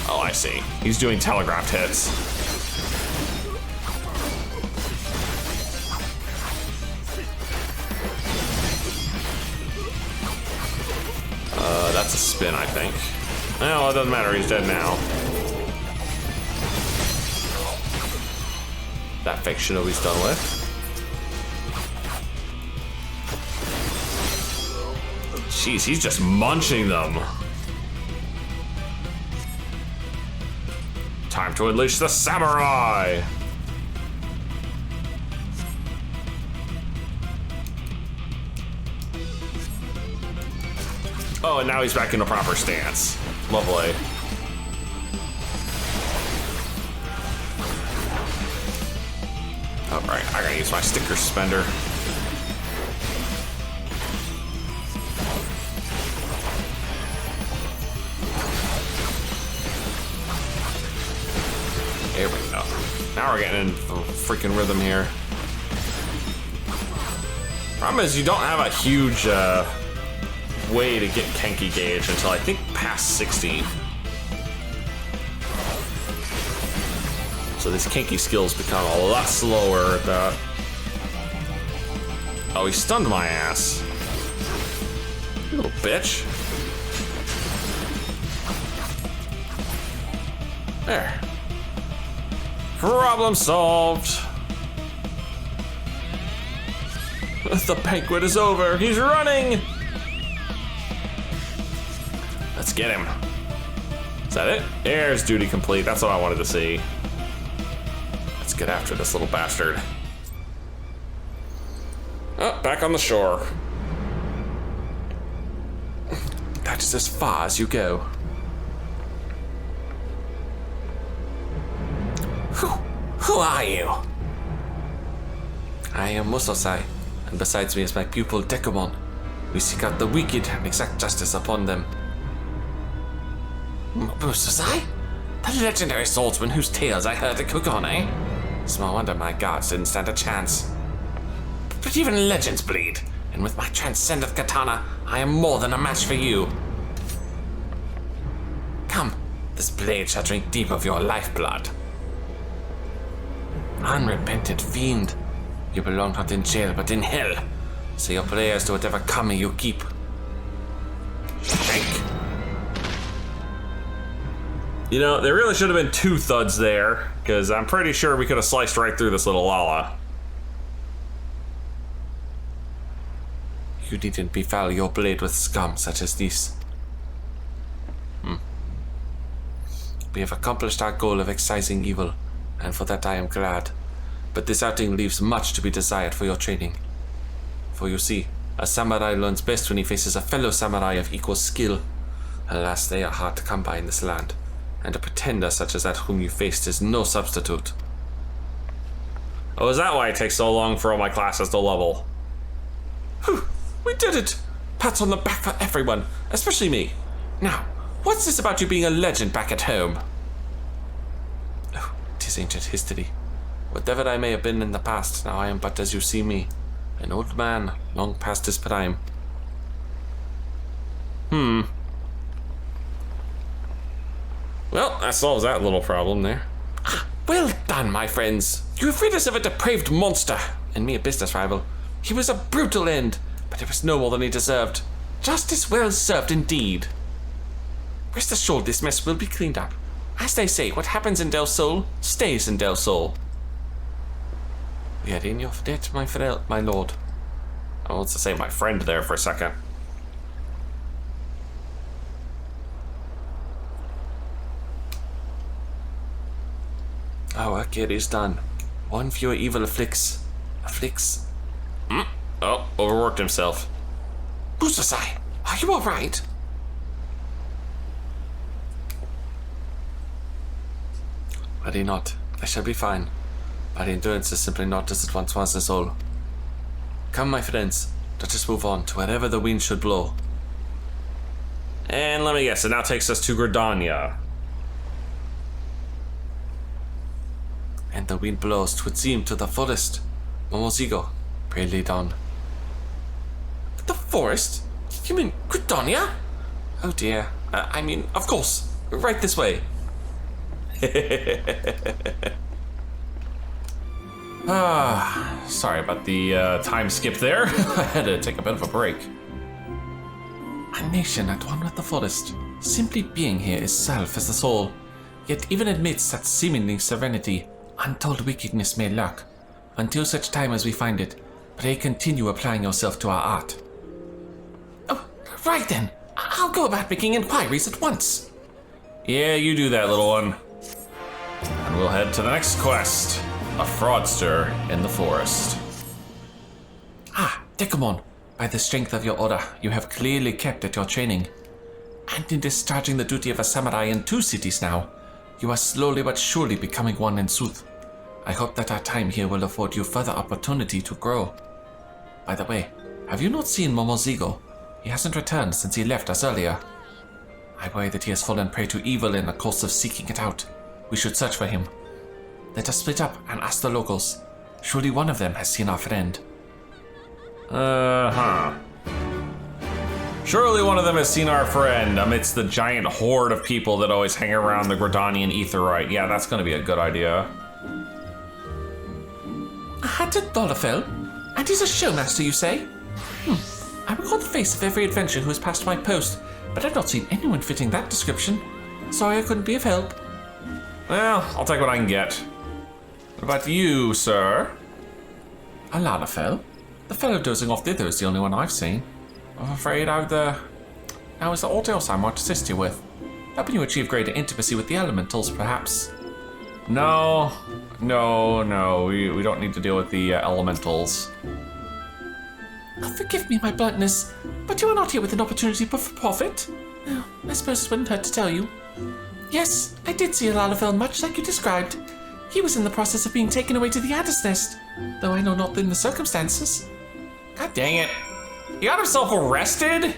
Oh, I see. He's doing telegraphed hits. That's a spin, I think. No, it doesn't matter. He's dead now. That fake shinobi's done with. Jeez, he's just munching them. Time to unleash the samurai! Oh, and now he's back in a proper stance. Lovely. Alright, I gotta use my sticker spender. There we go. Now we're getting into the freaking rhythm here. Problem is, you don't have a huge way to get Kenki gauge until I think past 60. So these Kenki skills become a lot slower at that. Oh, he stunned my ass. You little bitch. There. Problem solved. The banquet is over. He's running. Let's get him. Is that it? There's duty complete. That's what I wanted to see. Let's get after this little bastard. Oh, back on the shore. That is as far as you go. Who are you? I am Musosai, and besides me is my pupil Dekumon. We seek out the wicked and exact justice upon them. Musosai? The legendary swordsman whose tales I heard at Kugon, eh? Small wonder my gods didn't stand a chance. But even legends bleed, and with my transcendent katana, I am more than a match for you. Come, this blade shall drink deep of your lifeblood. Unrepentant fiend, you belong not in jail but in hell. Say your prayers to whatever kami you keep. Drink. You know, there really should have been 2 thuds there, because I'm pretty sure we could have sliced right through this little Lala. You needn't befoul your blade with scum such as this. We have accomplished our goal of excising evil, and for that I am glad. But this outing leaves much to be desired for your training. For you see, a samurai learns best when he faces a fellow samurai of equal skill. Alas, they are hard to come by in this land, and a pretender such as that whom you faced is no substitute. Oh, is that why it takes so long for all my classes to level? Whew, we did it! Pats on the back for everyone, especially me. Now, what's this about you being a legend back at home? Oh, 'tis ancient history. Whatever I may have been in the past, now I am but as you see me. An old man, long past his prime. Well, that solves that little problem there. Well done, my friends. You have rid us of a depraved monster, and me a business rival. He was a brutal end, but it was no more than he deserved. Justice well served indeed. Rest assured this mess will be cleaned up. As they say, what happens in Del Sol stays in Del Sol. We are in your debt, my lord. I want to say my friend there for a second. Our work here is done. One fewer evil afflicts. Oh, overworked himself. Musosai, are you alright? Worry not. I shall be fine. My endurance is simply not as it once was, is all. Come, my friends. Let us move on to wherever the wind should blow. And let me guess, it now takes us to Gridania. And the wind blows, 'twould seem, to the forest. Momozigo, pray lead on. The forest? You mean Gridania? Oh dear. I mean, of course. Right this way. Sorry about the time skip there. I had to take a bit of a break. A nation at one with the forest. Simply being here itself is the soul. Yet even amidst that seemingly serenity, untold wickedness may lurk. Until such time as we find it, pray continue applying yourself to our art. Oh, right then. I'll go about making inquiries at once. Yeah, you do that, little one. And we'll head to the next quest. A fraudster in the forest. Ah, Dekumon, by the strength of your order, you have clearly kept at your training. And in discharging the duty of a samurai in 2 cities now, you are slowly but surely becoming one in sooth. I hope that our time here will afford you further opportunity to grow. By the way, have you not seen Momozigo? He hasn't returned since he left us earlier. I worry that he has fallen prey to evil in the course of seeking it out. We should search for him. Let us split up and ask the locals. Surely one of them has seen our friend. Surely one of them has seen our friend amidst the giant horde of people that always hang around the Gridanian Aetheryte. Yeah, that's going to be a good idea. A hatted Dollarfell? And he's a showmaster, you say? I recall the face of every adventurer who has passed my post, but I've not seen anyone fitting that description. Sorry I couldn't be of help. Well, I'll take what I can get. What about you, sir? A Lalafell? The fellow dozing off thither is the only one I've seen. I'm afraid Now, is there aught else I might assist you with? Helping you achieve greater intimacy with the elementals, perhaps? No. We don't need to deal with the elementals. Oh, forgive me my bluntness, but you are not here with an opportunity for profit? Oh, I suppose it wouldn't hurt to tell you. Yes, I did see a Lalafell much like you described. He was in the process of being taken away to the Adder's Nest, though I know not in the circumstances. God dang it. He got himself arrested?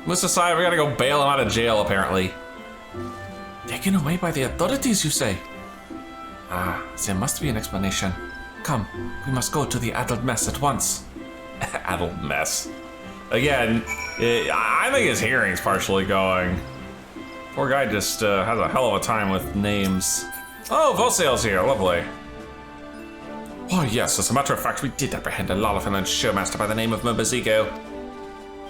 Musosai, we gotta go bail him out of jail, apparently. Taken away by the authorities, you say? Ah, there must be an explanation. Come, we must go to the addled mess at once. Addled mess. Again, I think his hearing's partially going. Poor guy just has a hell of a time with names. Oh, Vosail's here, lovely. Oh yes, as a matter of fact, we did apprehend a Lalafin showmaster by the name of Momozigo.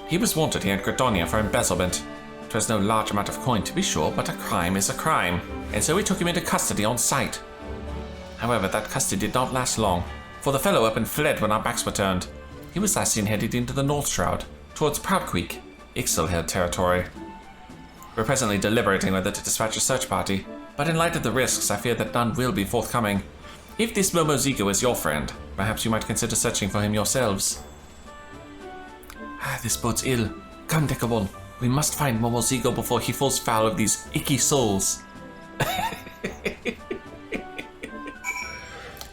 He was wanted here in Credonia for embezzlement. It was no large amount of coin to be sure, but a crime is a crime, and so we took him into custody on sight. However, that custody did not last long, for the fellow up and fled when our backs were turned. He was last seen headed into the North Shroud, towards Proud Creek, Ixelhead territory. We're presently deliberating whether to dispatch a search party, but in light of the risks, I fear that none will be forthcoming. If this Momozigo is your friend, perhaps you might consider searching for him yourselves. Ah, this bodes ill. Come, Dekumon. We must find Momozigo before he falls foul of these icky souls.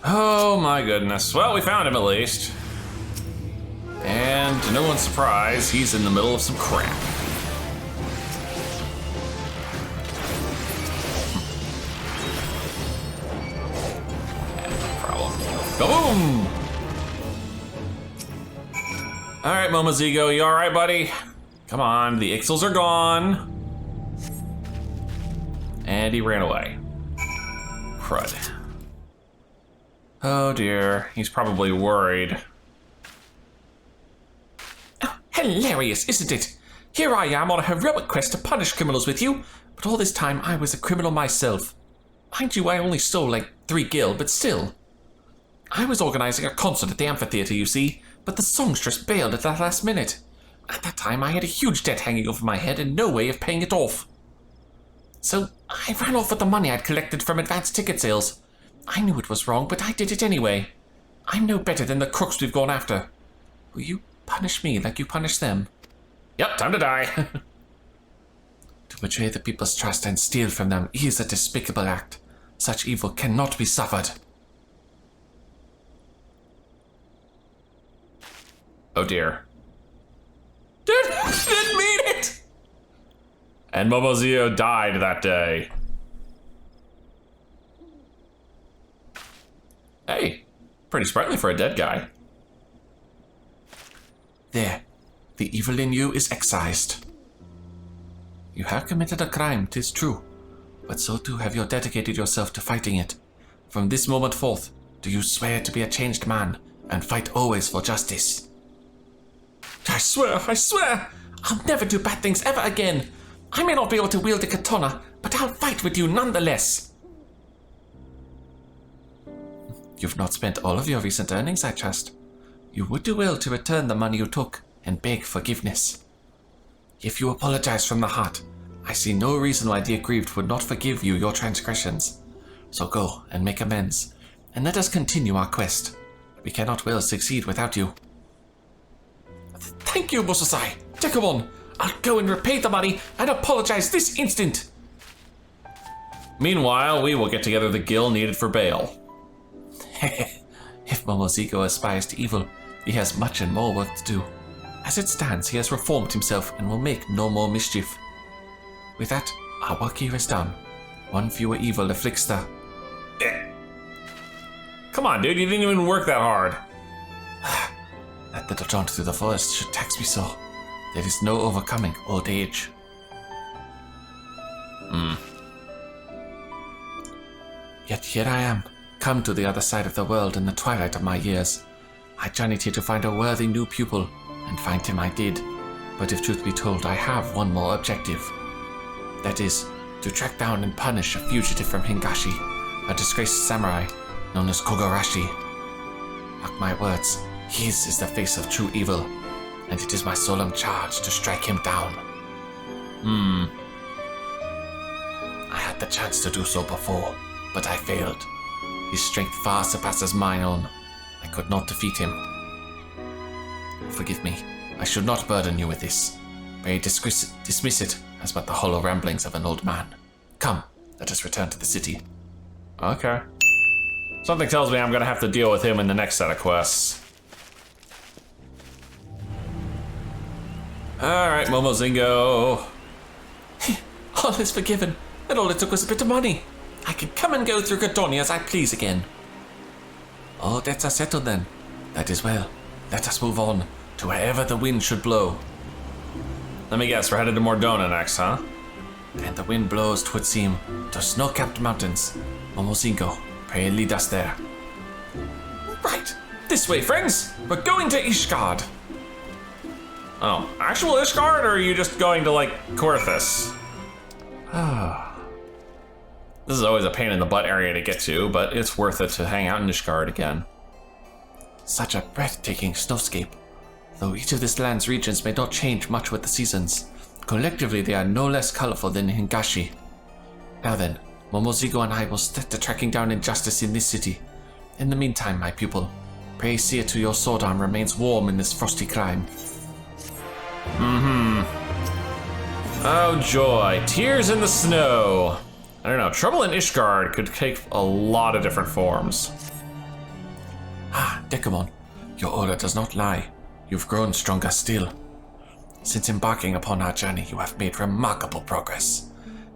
Oh my goodness. Well, we found him at least. And to no one's surprise, he's in the middle of some crap. No problem. Kaboom! Alright, Momozigo, you alright, buddy? Come on, the Ixels are gone. And he ran away. Crud. Oh dear, he's probably worried. Hilarious, isn't it? Here I am on a heroic quest to punish criminals with you, but all this time I was a criminal myself. Mind you, I only stole like 3 gil, but still. I was organizing a concert at the amphitheater, you see, but the songstress bailed at the last minute. At that time, I had a huge debt hanging over my head and no way of paying it off. So I ran off with the money I'd collected from advanced ticket sales. I knew it was wrong, but I did it anyway. I'm no better than the crooks we've gone after. Will you punish me like you punish them? Yep, time to die. To betray the people's trust and steal from them is a despicable act. Such evil cannot be suffered. Oh dear. Didn't mean it! And Momozigo died that day. Hey, pretty sprightly for a dead guy. There, the evil in you is excised. You have committed a crime, 'tis true, but so too have you dedicated yourself to fighting it. From this moment forth, do you swear to be a changed man and fight always for justice? I swear, I'll never do bad things ever again. I may not be able to wield a katana, but I'll fight with you nonetheless. You've not spent all of your recent earnings, I trust. You would do well to return the money you took and beg forgiveness. If you apologize from the heart, I see no reason why the aggrieved would not forgive you your transgressions. So go and make amends, and let us continue our quest. We cannot well succeed without you. Thank you, Musosai. Dekumon, I'll go and repay the money and apologize this instant. Meanwhile, we will get together the gil needed for bail. If Momozigo aspires to evil, he has much and more work to do. As it stands, he has reformed himself and will make no more mischief. With that, our work here is done. One fewer evil afflicts the... Come on, dude, you didn't even work that hard. That little jaunt through the forest should tax me so. There is no overcoming old age. Yet here I am, come to the other side of the world in the twilight of my years. I journeyed here to find a worthy new pupil, and find him I did. But if truth be told, I have one more objective. That is, to track down and punish a fugitive from Hingashi, a disgraced samurai known as Kogarashi. Mark my words, his is the face of true evil, and it is my solemn charge to strike him down. I had the chance to do so before, but I failed. His strength far surpasses mine own. I could not defeat him. Forgive me, I should not burden you with this. May I dismiss it as but the hollow ramblings of an old man. Come, let us return to the city. Okay. Something tells me I'm gonna have to deal with him in the next set of quests. Alright, Momozingo. All is forgiven, and all it took was a bit of money. I can come and go through Gadonia as I please again. All debts are settled then. That is well. Let us move on to wherever the wind should blow. Let me guess, we're headed to Mordona next, huh? And the wind blows, 'twould seem, to snow-capped mountains. Momozingo, pray lead us there. Right, this way, friends. We're going to Ishgard. Oh, actual Ishgard, or are you just going to, like, Coerthas? This is always a pain in the butt area to get to, but it's worth it to hang out in Ishgard again. Such a breathtaking snowscape. Though each of this land's regions may not change much with the seasons, collectively they are no less colorful than Hingashi. Now then, Momozigo and I will set to tracking down injustice in this city. In the meantime, my pupil, pray see to your sword arm remains warm in this frosty clime. Oh joy, tears in the snow. I don't know, trouble in Ishgard could take a lot of different forms. Ah, Dekumon, your aura does not lie. You've grown stronger still. Since embarking upon our journey, you have made remarkable progress.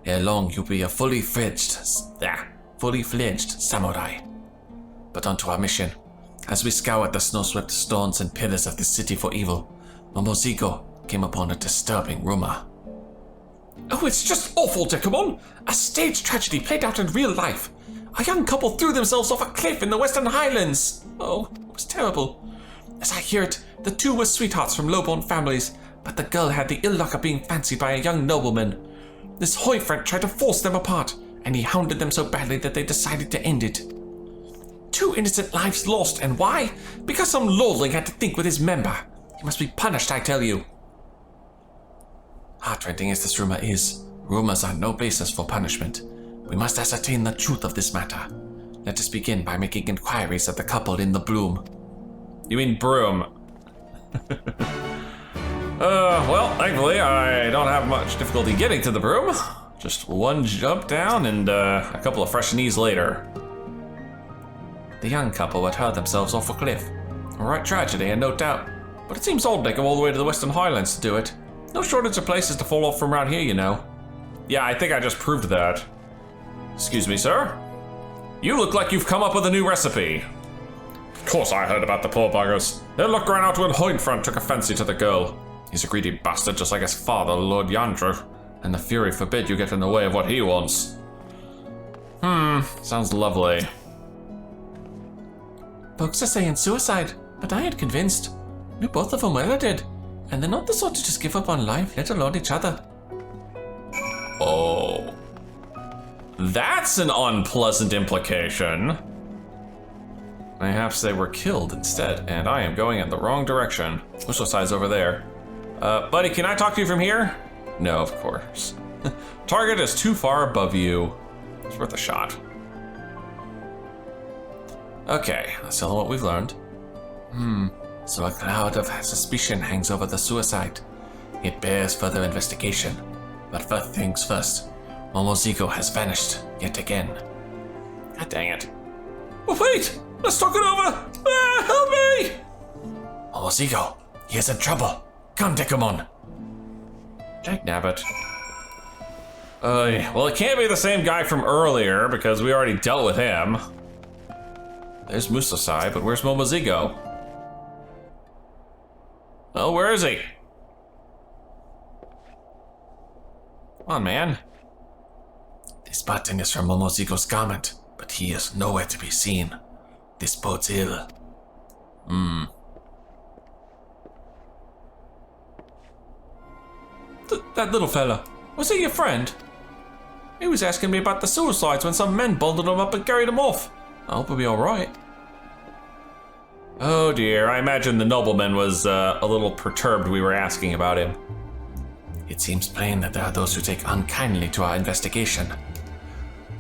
Ere long, you'll be a fully fledged samurai. But onto our mission. As we scoured the snow-swept stones and pillars of this city for evil, Momozigo came upon a disturbing rumor. Oh, it's just awful, Dekumon. A stage tragedy played out in real life. A young couple threw themselves off a cliff in the Western Highlands. Oh, it was terrible. As I hear it, the two were sweethearts from low-born families, but the girl had the ill luck of being fancied by a young nobleman. This Hoyfriend tried to force them apart, and he hounded them so badly that they decided to end it. 2 innocent lives lost, and why? Because some lordling had to think with his member. He must be punished, I tell you. Heartrending as this rumor is, rumors are no basis for punishment. We must ascertain the truth of this matter. Let us begin by making inquiries of the couple in the bloom. You mean broom? Well, thankfully I don't have much difficulty getting to the broom. Just one jump down and a couple of fresh knees later. The young couple had hurled themselves off a cliff. A right tragedy, and no doubt. But it seems odd they go all the way to the Western Highlands to do it. No shortage of places to fall off from around here, you know. Yeah, I think I just proved that. Excuse me, sir? You look like you've come up with a new recipe. Of course I heard about the poor buggers. Their luck ran out when Hoinfront took a fancy to the girl. He's a greedy bastard just like his father, Lord Yandru. And the Fury forbid you get in the way of what he wants. Sounds lovely. Folks are saying suicide, but I ain't convinced. Knew both of them well, I did. And they're not the sort to just give up on life, let alone each other. Oh. That's an unpleasant implication. Perhaps they were killed instead, and I am going in the wrong direction. Musosai's over there. Buddy, can I talk to you from here? No, of course. Target is too far above you. It's worth a shot. Okay, let's tell them what we've learned. So a cloud of suspicion hangs over the suicide. It bears further investigation. But first things first, Momozigo has vanished yet again. God dang it. Oh, wait! Let's talk it over! Help me! Momozigo, he is in trouble. Come, Dekumon. Dagnabbit. Well, it can't be the same guy from earlier because we already dealt with him. There's Musosai, but where's Momozigo? Oh, where is he? Come on, man. This button is from Momozigo's garment, but he is nowhere to be seen. This bodes ill. That little fella, was he your friend? He was asking me about the suicides when some men bundled him up and carried him off. I hope he'll be alright. Oh dear, I imagine the nobleman was a little perturbed we were asking about him. It seems plain that there are those who take unkindly to our investigation.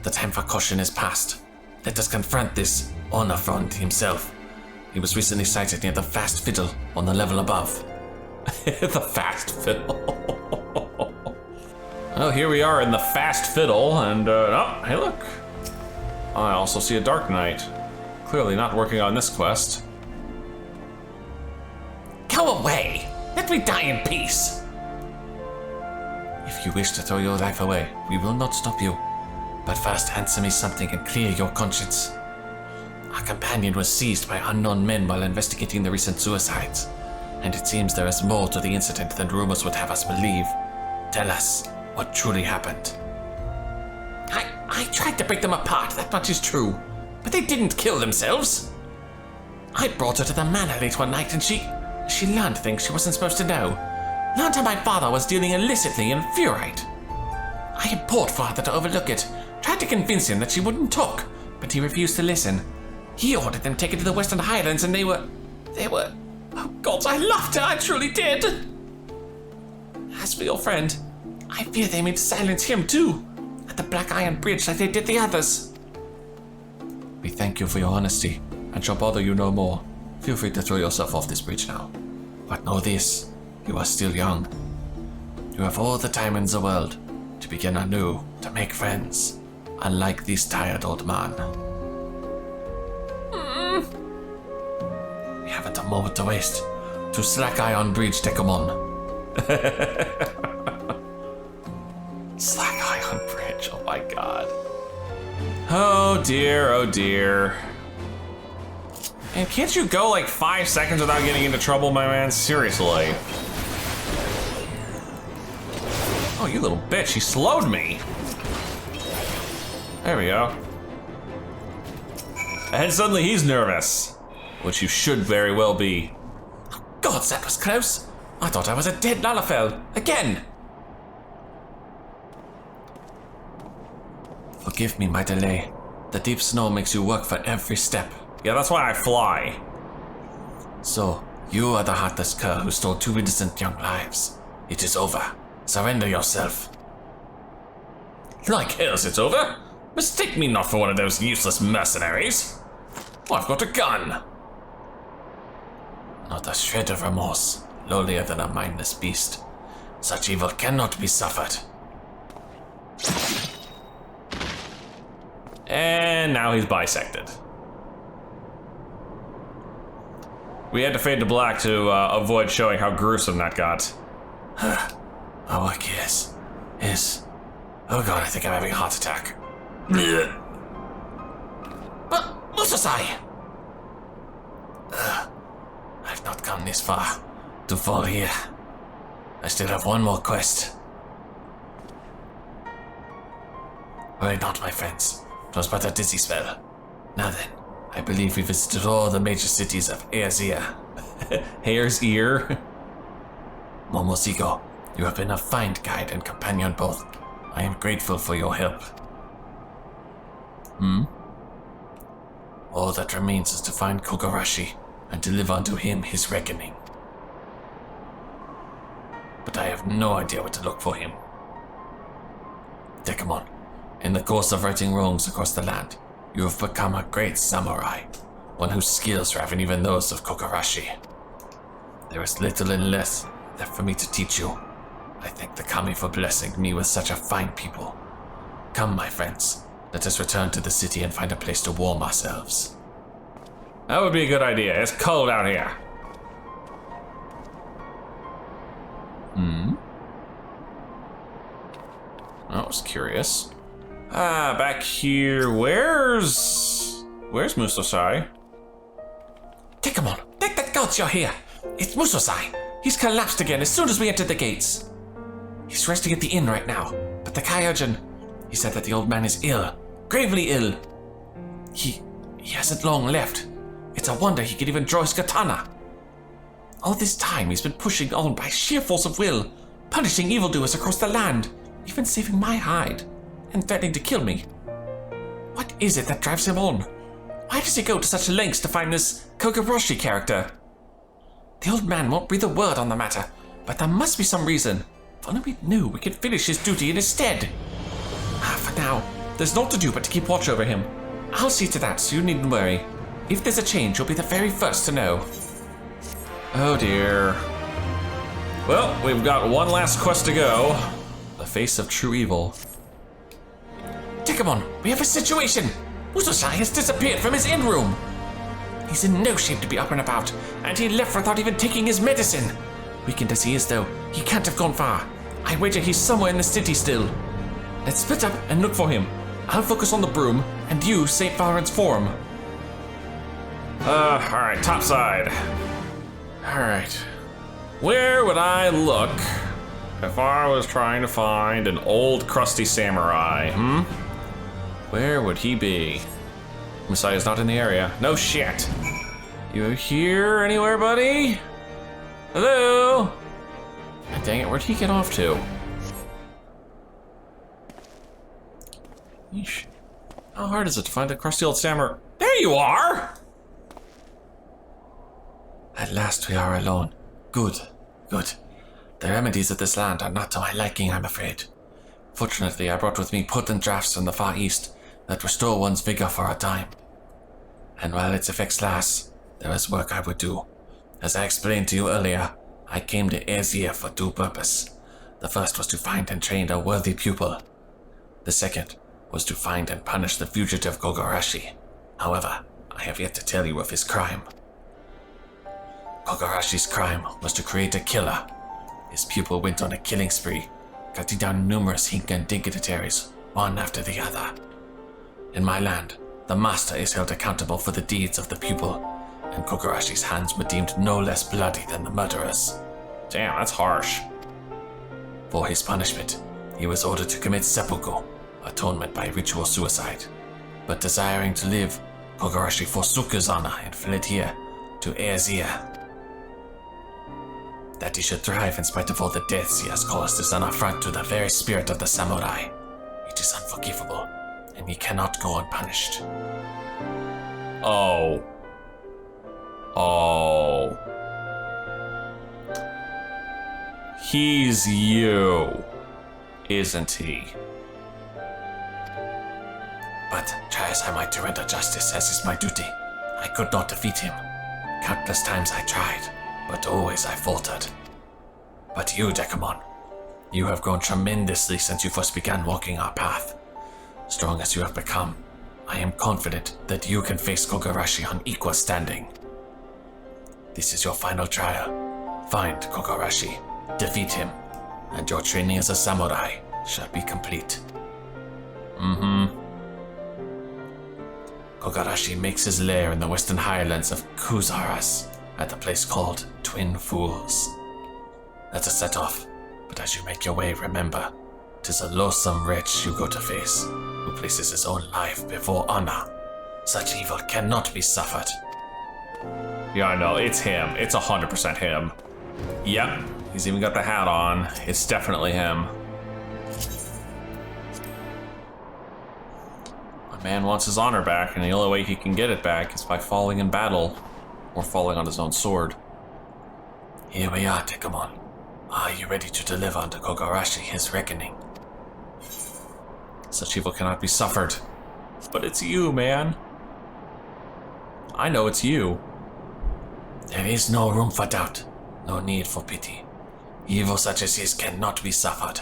The time for caution is past. Let us confront this Honor-Front himself. He was recently sighted near the Fast Fiddle on the level above. The Fast Fiddle. Oh, here we are in the fast fiddle, and oh, hey look. I also see a Dark Knight. Clearly not working on this quest. Go away! Let me die in peace! If you wish to throw your life away, we will not stop you. But first answer me something and clear your conscience. Our companion was seized by unknown men while investigating the recent suicides, and it seems there is more to the incident than rumors would have us believe. Tell us what truly happened. I tried to break them apart, that much is true, but they didn't kill themselves. I brought her to the manor late one night and she learned things she wasn't supposed to know. Learned how my father was dealing illicitly in fluorite. I implored father to overlook it, tried to convince him that she wouldn't talk, but he refused to listen. He ordered them taken to the Western Highlands and they were, oh gods, I loved her, I truly did. As for your friend, I fear they mean to silence him too, at the Black Iron Bridge like they did the others. We thank you for your honesty, and shall bother you no more. Feel free to throw yourself off this bridge now. But know this, you are still young. You have all the time in the world to begin anew, to make friends, unlike this tired old man. We haven't a moment to waste. To Slack Iron Bridge, Dekumon. Slack Iron Bridge, oh my god. Oh dear, oh dear. And can't you go like 5 seconds without getting into trouble, my man? Seriously. Oh, you little bitch, he slowed me. There we go. And suddenly he's nervous, which you should very well be. Gods, that was close. I thought I was a dead Lalafell. Again. Forgive me my delay. The deep snow makes you work for every step. Yeah, that's why I fly. So, you are the heartless cur who stole 2 innocent young lives. It is over. Surrender yourself. Like hell's it's over. Mistake me not for one of those useless mercenaries. Oh, I've got a gun. Not a shred of remorse, lowlier than a mindless beast. Such evil cannot be suffered. And now he's bisected. We had to fade to black to avoid showing how gruesome that got. Our guess is... Oh god, I think I'm having a heart attack. But, Musosai! I've not come this far to fall here. I still have one more quest. Worry not, my friends. 'Twas but a dizzy spell. Now then, I believe we visited all the major cities of Eorzea. Hare's ear. Momosiko, you have been a fine guide and companion both. I am grateful for your help. All that remains is to find Kogarashi and deliver unto him his reckoning. But I have no idea where to look for him. Dekumon, in the course of righting wrongs across the land, you have become a great samurai, one whose skills rival even those of Kogarashi. There is little and less left for me to teach you. I thank the Kami for blessing me with such a fine people. Come, my friends, let us return to the city and find a place to warm ourselves. That would be a good idea. It's cold out here. I was curious. Back here. Where's Musosai? Dekumon, take that gods you're here. It's Musosai. He's collapsed again as soon as we entered the gates. He's resting at the inn right now, but the Kyogen, he said that the old man is ill, gravely ill. He hasn't long left. It's a wonder he could even draw his katana. All this time he's been pushing on by sheer force of will, punishing evildoers across the land, even saving my hide, and threatening to kill me. What is it that drives him on? Why does he go to such lengths to find this Kogarashi character? The old man won't breathe a word on the matter, but there must be some reason. If only we knew, we could finish his duty in his stead. For now, there's naught to do but to keep watch over him. I'll see to that, so you needn't worry. If there's a change, you'll be the very first to know. Oh dear. Well, we've got one last quest to go. The face of true evil. Dekumon, we have a situation. Musosai has disappeared from his inn room. He's in no shape to be up and about, and he left without even taking his medicine. Weakened as he is, though, he can't have gone far. I wager he's somewhere in the city still. Let's split up and look for him. I'll focus on the broom, and you St. Valorant's form. Alright, topside. Alright. Where would I look if I was trying to find an old crusty samurai, Where would he be? Messiah's not in the area. No shit. You here anywhere, buddy? Hello? God dang it, where'd he get off to? Yeesh. How hard is it to find a crusty old samurai? There you are! At last we are alone. Good, good. The remedies of this land are not to my liking, I'm afraid. Fortunately, I brought with me potent drafts from the Far East that restore one's vigor for a time. And while its effects last, there is work I would do. As I explained to you earlier, I came to Eorzea for two purposes. The first was to find and train a worthy pupil. The second was to find and punish the fugitive Kogarashi. However, I have yet to tell you of his crime. Kogarashi's crime was to create a killer. His pupil went on a killing spree, cutting down numerous Hinkan dignitaries, one after the other. In my land, the master is held accountable for the deeds of the pupil, and Kogarashi's hands were deemed no less bloody than the murderers. Damn, that's harsh. For his punishment, he was ordered to commit seppuku, atonement by ritual suicide. But desiring to live, Kogarashi forsook his honor and fled here to Eorzea. That he should thrive in spite of all the deaths he has caused is an affront to the very spirit of the samurai. It is unforgivable, and he cannot go unpunished. Oh. Oh. He's you, isn't he? But try as I might to render justice, as is my duty, I could not defeat him. Countless times I tried, but always I faltered. But you, Dekumon, you have grown tremendously since you first began walking our path. Strong as you have become, I am confident that you can face Kogarashi on equal standing. This is your final trial. Find Kogarashi, defeat him, and your training as a samurai shall be complete. Kogarashi makes his lair in the western highlands of Kuzaras, at a place called Twin Fools. Let us set off, but as you make your way, remember, 'tis a loathsome wretch you go to face, who places his own life before honor. Such evil cannot be suffered. Yeah, I know, it's him. It's 100% him. Yep, he's even got the hat on. It's definitely him. A man wants his honor back, and the only way he can get it back is by falling in battle, or falling on his own sword. Here we are, Dekumon. Are you ready to deliver unto Kogarashi his reckoning? Such evil cannot be suffered. But it's you, man. I know it's you. There is no room for doubt, no need for pity. Evil such as his cannot be suffered.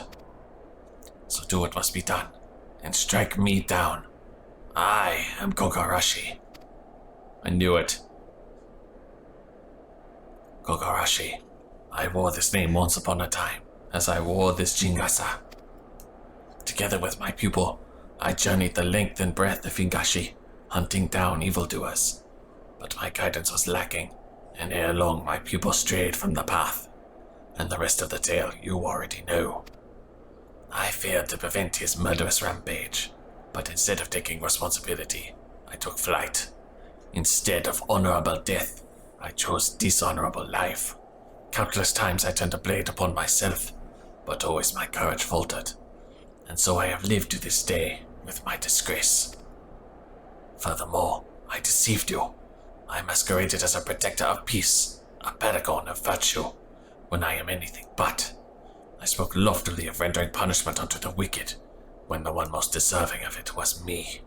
So do what must be done, and strike me down. I am Kogarashi. I knew it. Kogarashi, I wore this name once upon a time, as I wore this Jingasa. Together with my pupil, I journeyed the length and breadth of Higashi, hunting down evildoers. But my guidance was lacking, and ere long my pupil strayed from the path. And the rest of the tale you already know. I failed to prevent his murderous rampage, but instead of taking responsibility, I took flight. Instead of honorable death, I chose dishonorable life. Countless times I turned a blade upon myself, but always my courage faltered. And so I have lived to this day with my disgrace. Furthermore, I deceived you. I masqueraded as a protector of peace, a paragon of virtue, when I am anything but. I spoke loftily of rendering punishment unto the wicked, when the one most deserving of it was me.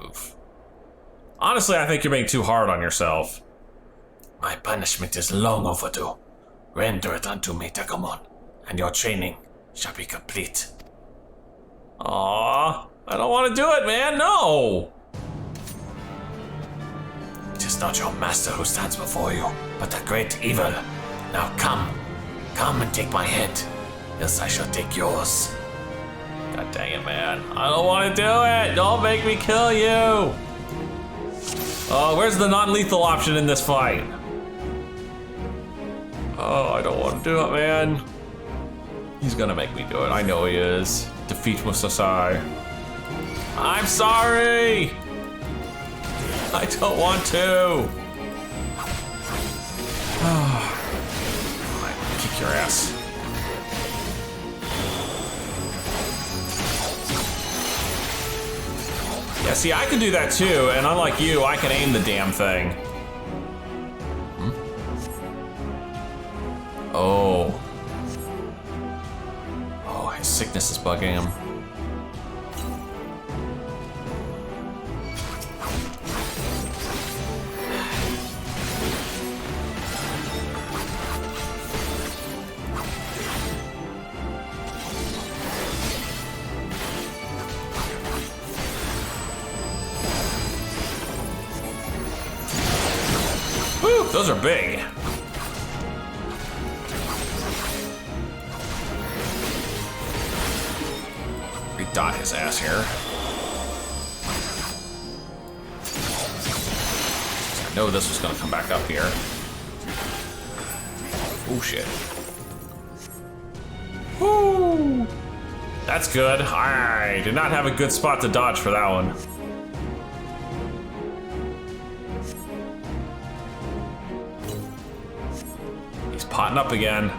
Oof. Honestly, I think you're being too hard on yourself. My punishment is long overdue. Render it unto me, Dekumon, and your training shall be complete. Aw, I don't want to do it, man. No. It is not your master who stands before you, but the great evil. Now come. Come and take my head, else I shall take yours. God dang it, man. I don't want to do it. Don't make me kill you. Oh, where's the non-lethal option in this fight? Oh, I don't want to do it, man. He's gonna make me do it. I know he is. Defeat Musosai. I'm sorry. I don't want to. Kick your ass. Yeah, see, I can do that too, and unlike you, I can aim the damn thing. Oh. Oh, his sickness is bugging him. Whew, those are big. Dot his ass here. I know this was gonna come back up here. Oh shit. Woo! That's good. I did not have a good spot to dodge for that one. He's potting up again.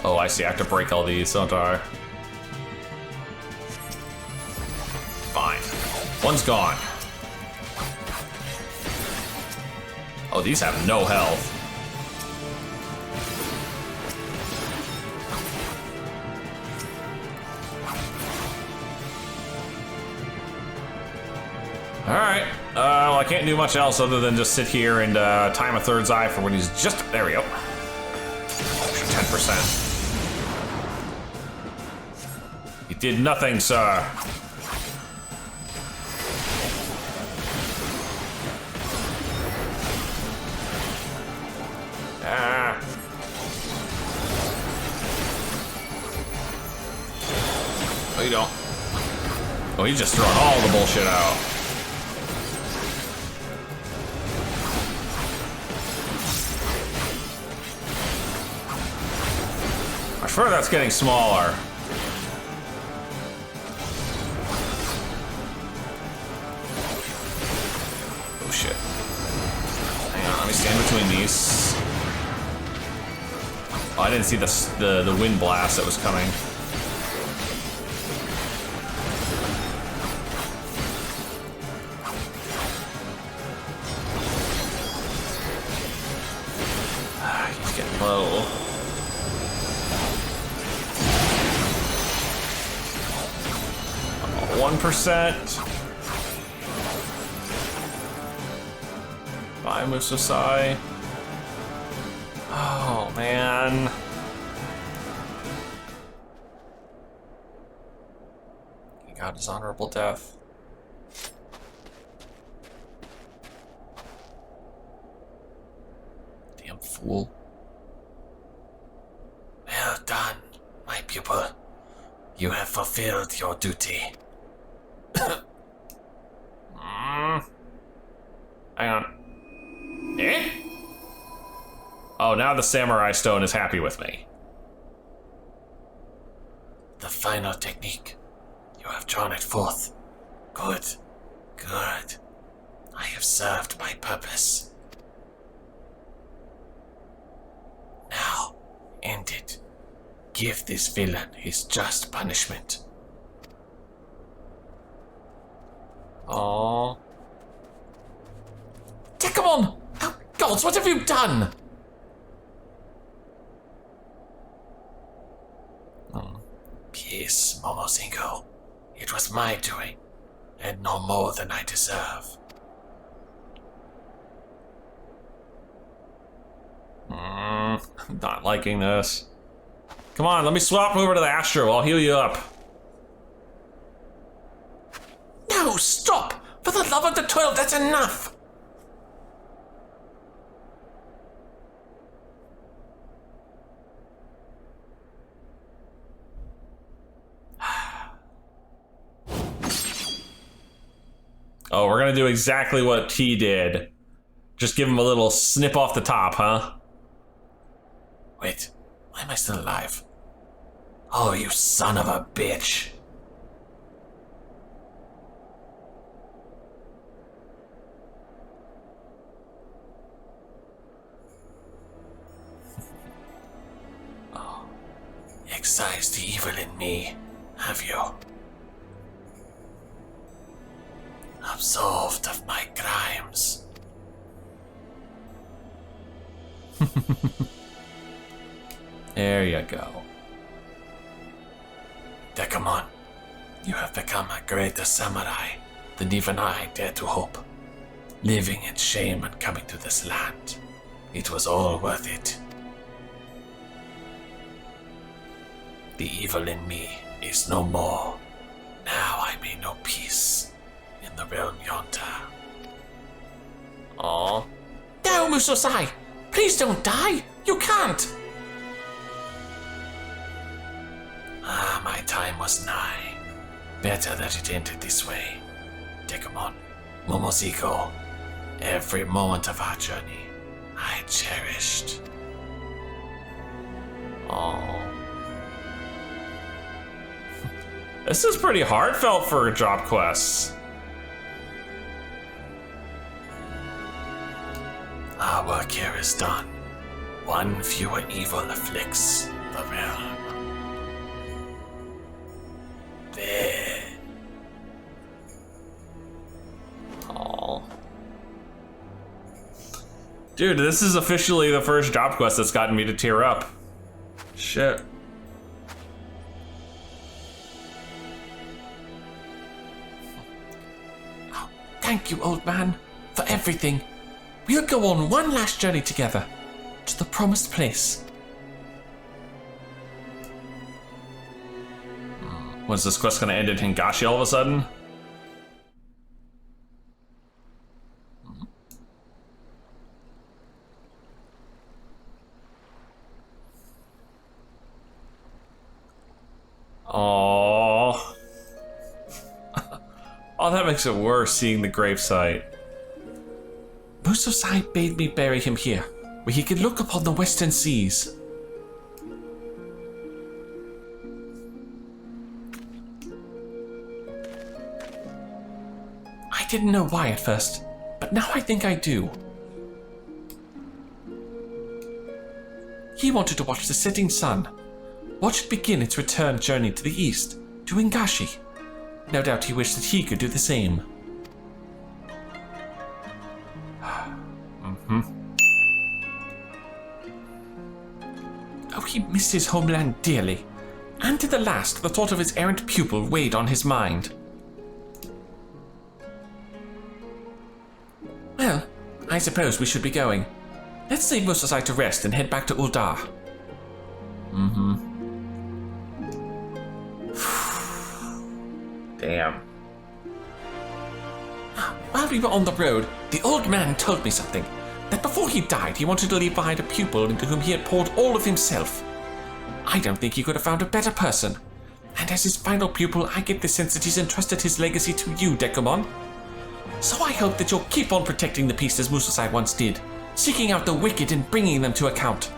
Oh, I see. I have to break all these, don't I? Fine. One's gone. Oh, these have no health. Alright. Well, I can't do much else other than just sit here and time a third's eye for when he's just... There we go. Extra 10%. He did nothing, sir. Ah. Oh, you don't. Oh, he's just throwing all the bullshit out. I swear that's getting smaller. Stand between these. Oh, I didn't see the wind blast that was coming. He's getting low. Oh, 1%. Bye, Musosai. Oh, man. He got his honorable death. Damn fool. Well done, my pupil. You have fulfilled your duty. Hang on. Eh? Oh, now the Samurai Stone is happy with me. The final technique. You have drawn it forth. Good. Good. I have served my purpose. Now, end it. Give this villain his just punishment. Aww. Dekumon! Oh, gods, what have you done? Peace, Momosingo. It was my doing, and no more than I deserve. Not liking this. Come on, let me swap over to the Astro. I'll heal you up. No, stop! For the love of the 12, that's enough! Oh, we're gonna do exactly what T did. Just give him a little snip off the top, huh? Wait, why am I still alive? Oh, you son of a bitch. Oh, excised the evil in me, have you? Absolved of my crimes. There you go. Dekumon, you have become a greater samurai than even I dared to hope. Living in shame and coming to this land, it was all worth it. The evil in me is no more. Now I may know peace in the realm yonder. Aw. No, Musosai! Please don't die! You can't! Ah, my time was nigh. Better that it ended this way. Dekumon, Momosiko, every moment of our journey I cherished. Aw. This is pretty heartfelt for job quests. Our work here is done. One fewer evil afflicts the realm. There. Aw. Dude, this is officially the first job quest that's gotten me to tear up. Shit. Thank you, old man, for everything. We'll go on one last journey together, to the promised place. Was this quest gonna end in Hingashi all of a sudden? Aww. Oh, that makes it worse, seeing the gravesite. Musosai bade me bury him here, where he could look upon the western seas. I didn't know why at first, but now I think I do. He wanted to watch the setting sun, watch it begin its return journey to the east, to Hingashi. No doubt he wished that he could do the same. Oh, he missed his homeland dearly, and to the last the thought of his errant pupil weighed on his mind. Well, I suppose we should be going. Let's leave Musosai to rest and head back to Uldar. Damn. While we were on the road, the old man told me something. That before he died, he wanted to leave behind a pupil into whom he had poured all of himself. I don't think he could have found a better person. And as his final pupil, I get the sense that he's entrusted his legacy to you, Dekumon. So I hope that you'll keep on protecting the peace as Musosai once did, seeking out the wicked and bringing them to account.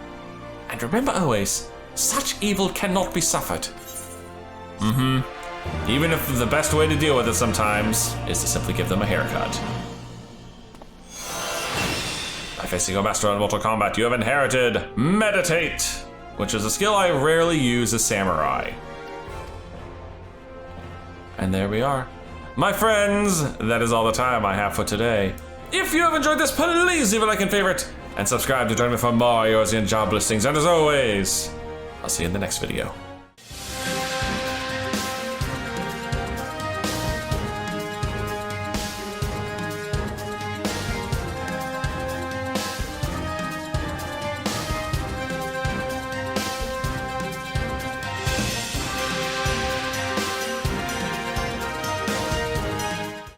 And remember always, such evil cannot be suffered. Even if the best way to deal with it sometimes is to simply give them a haircut. By facing a master in Mortal Kombat, you have inherited Meditate, which is a skill I rarely use as samurai. And there we are. My friends, that is all the time I have for today. If you have enjoyed this, please leave a like and favorite, and subscribe to join me for more Eorzean job listings. And as always, I'll see you in the next video.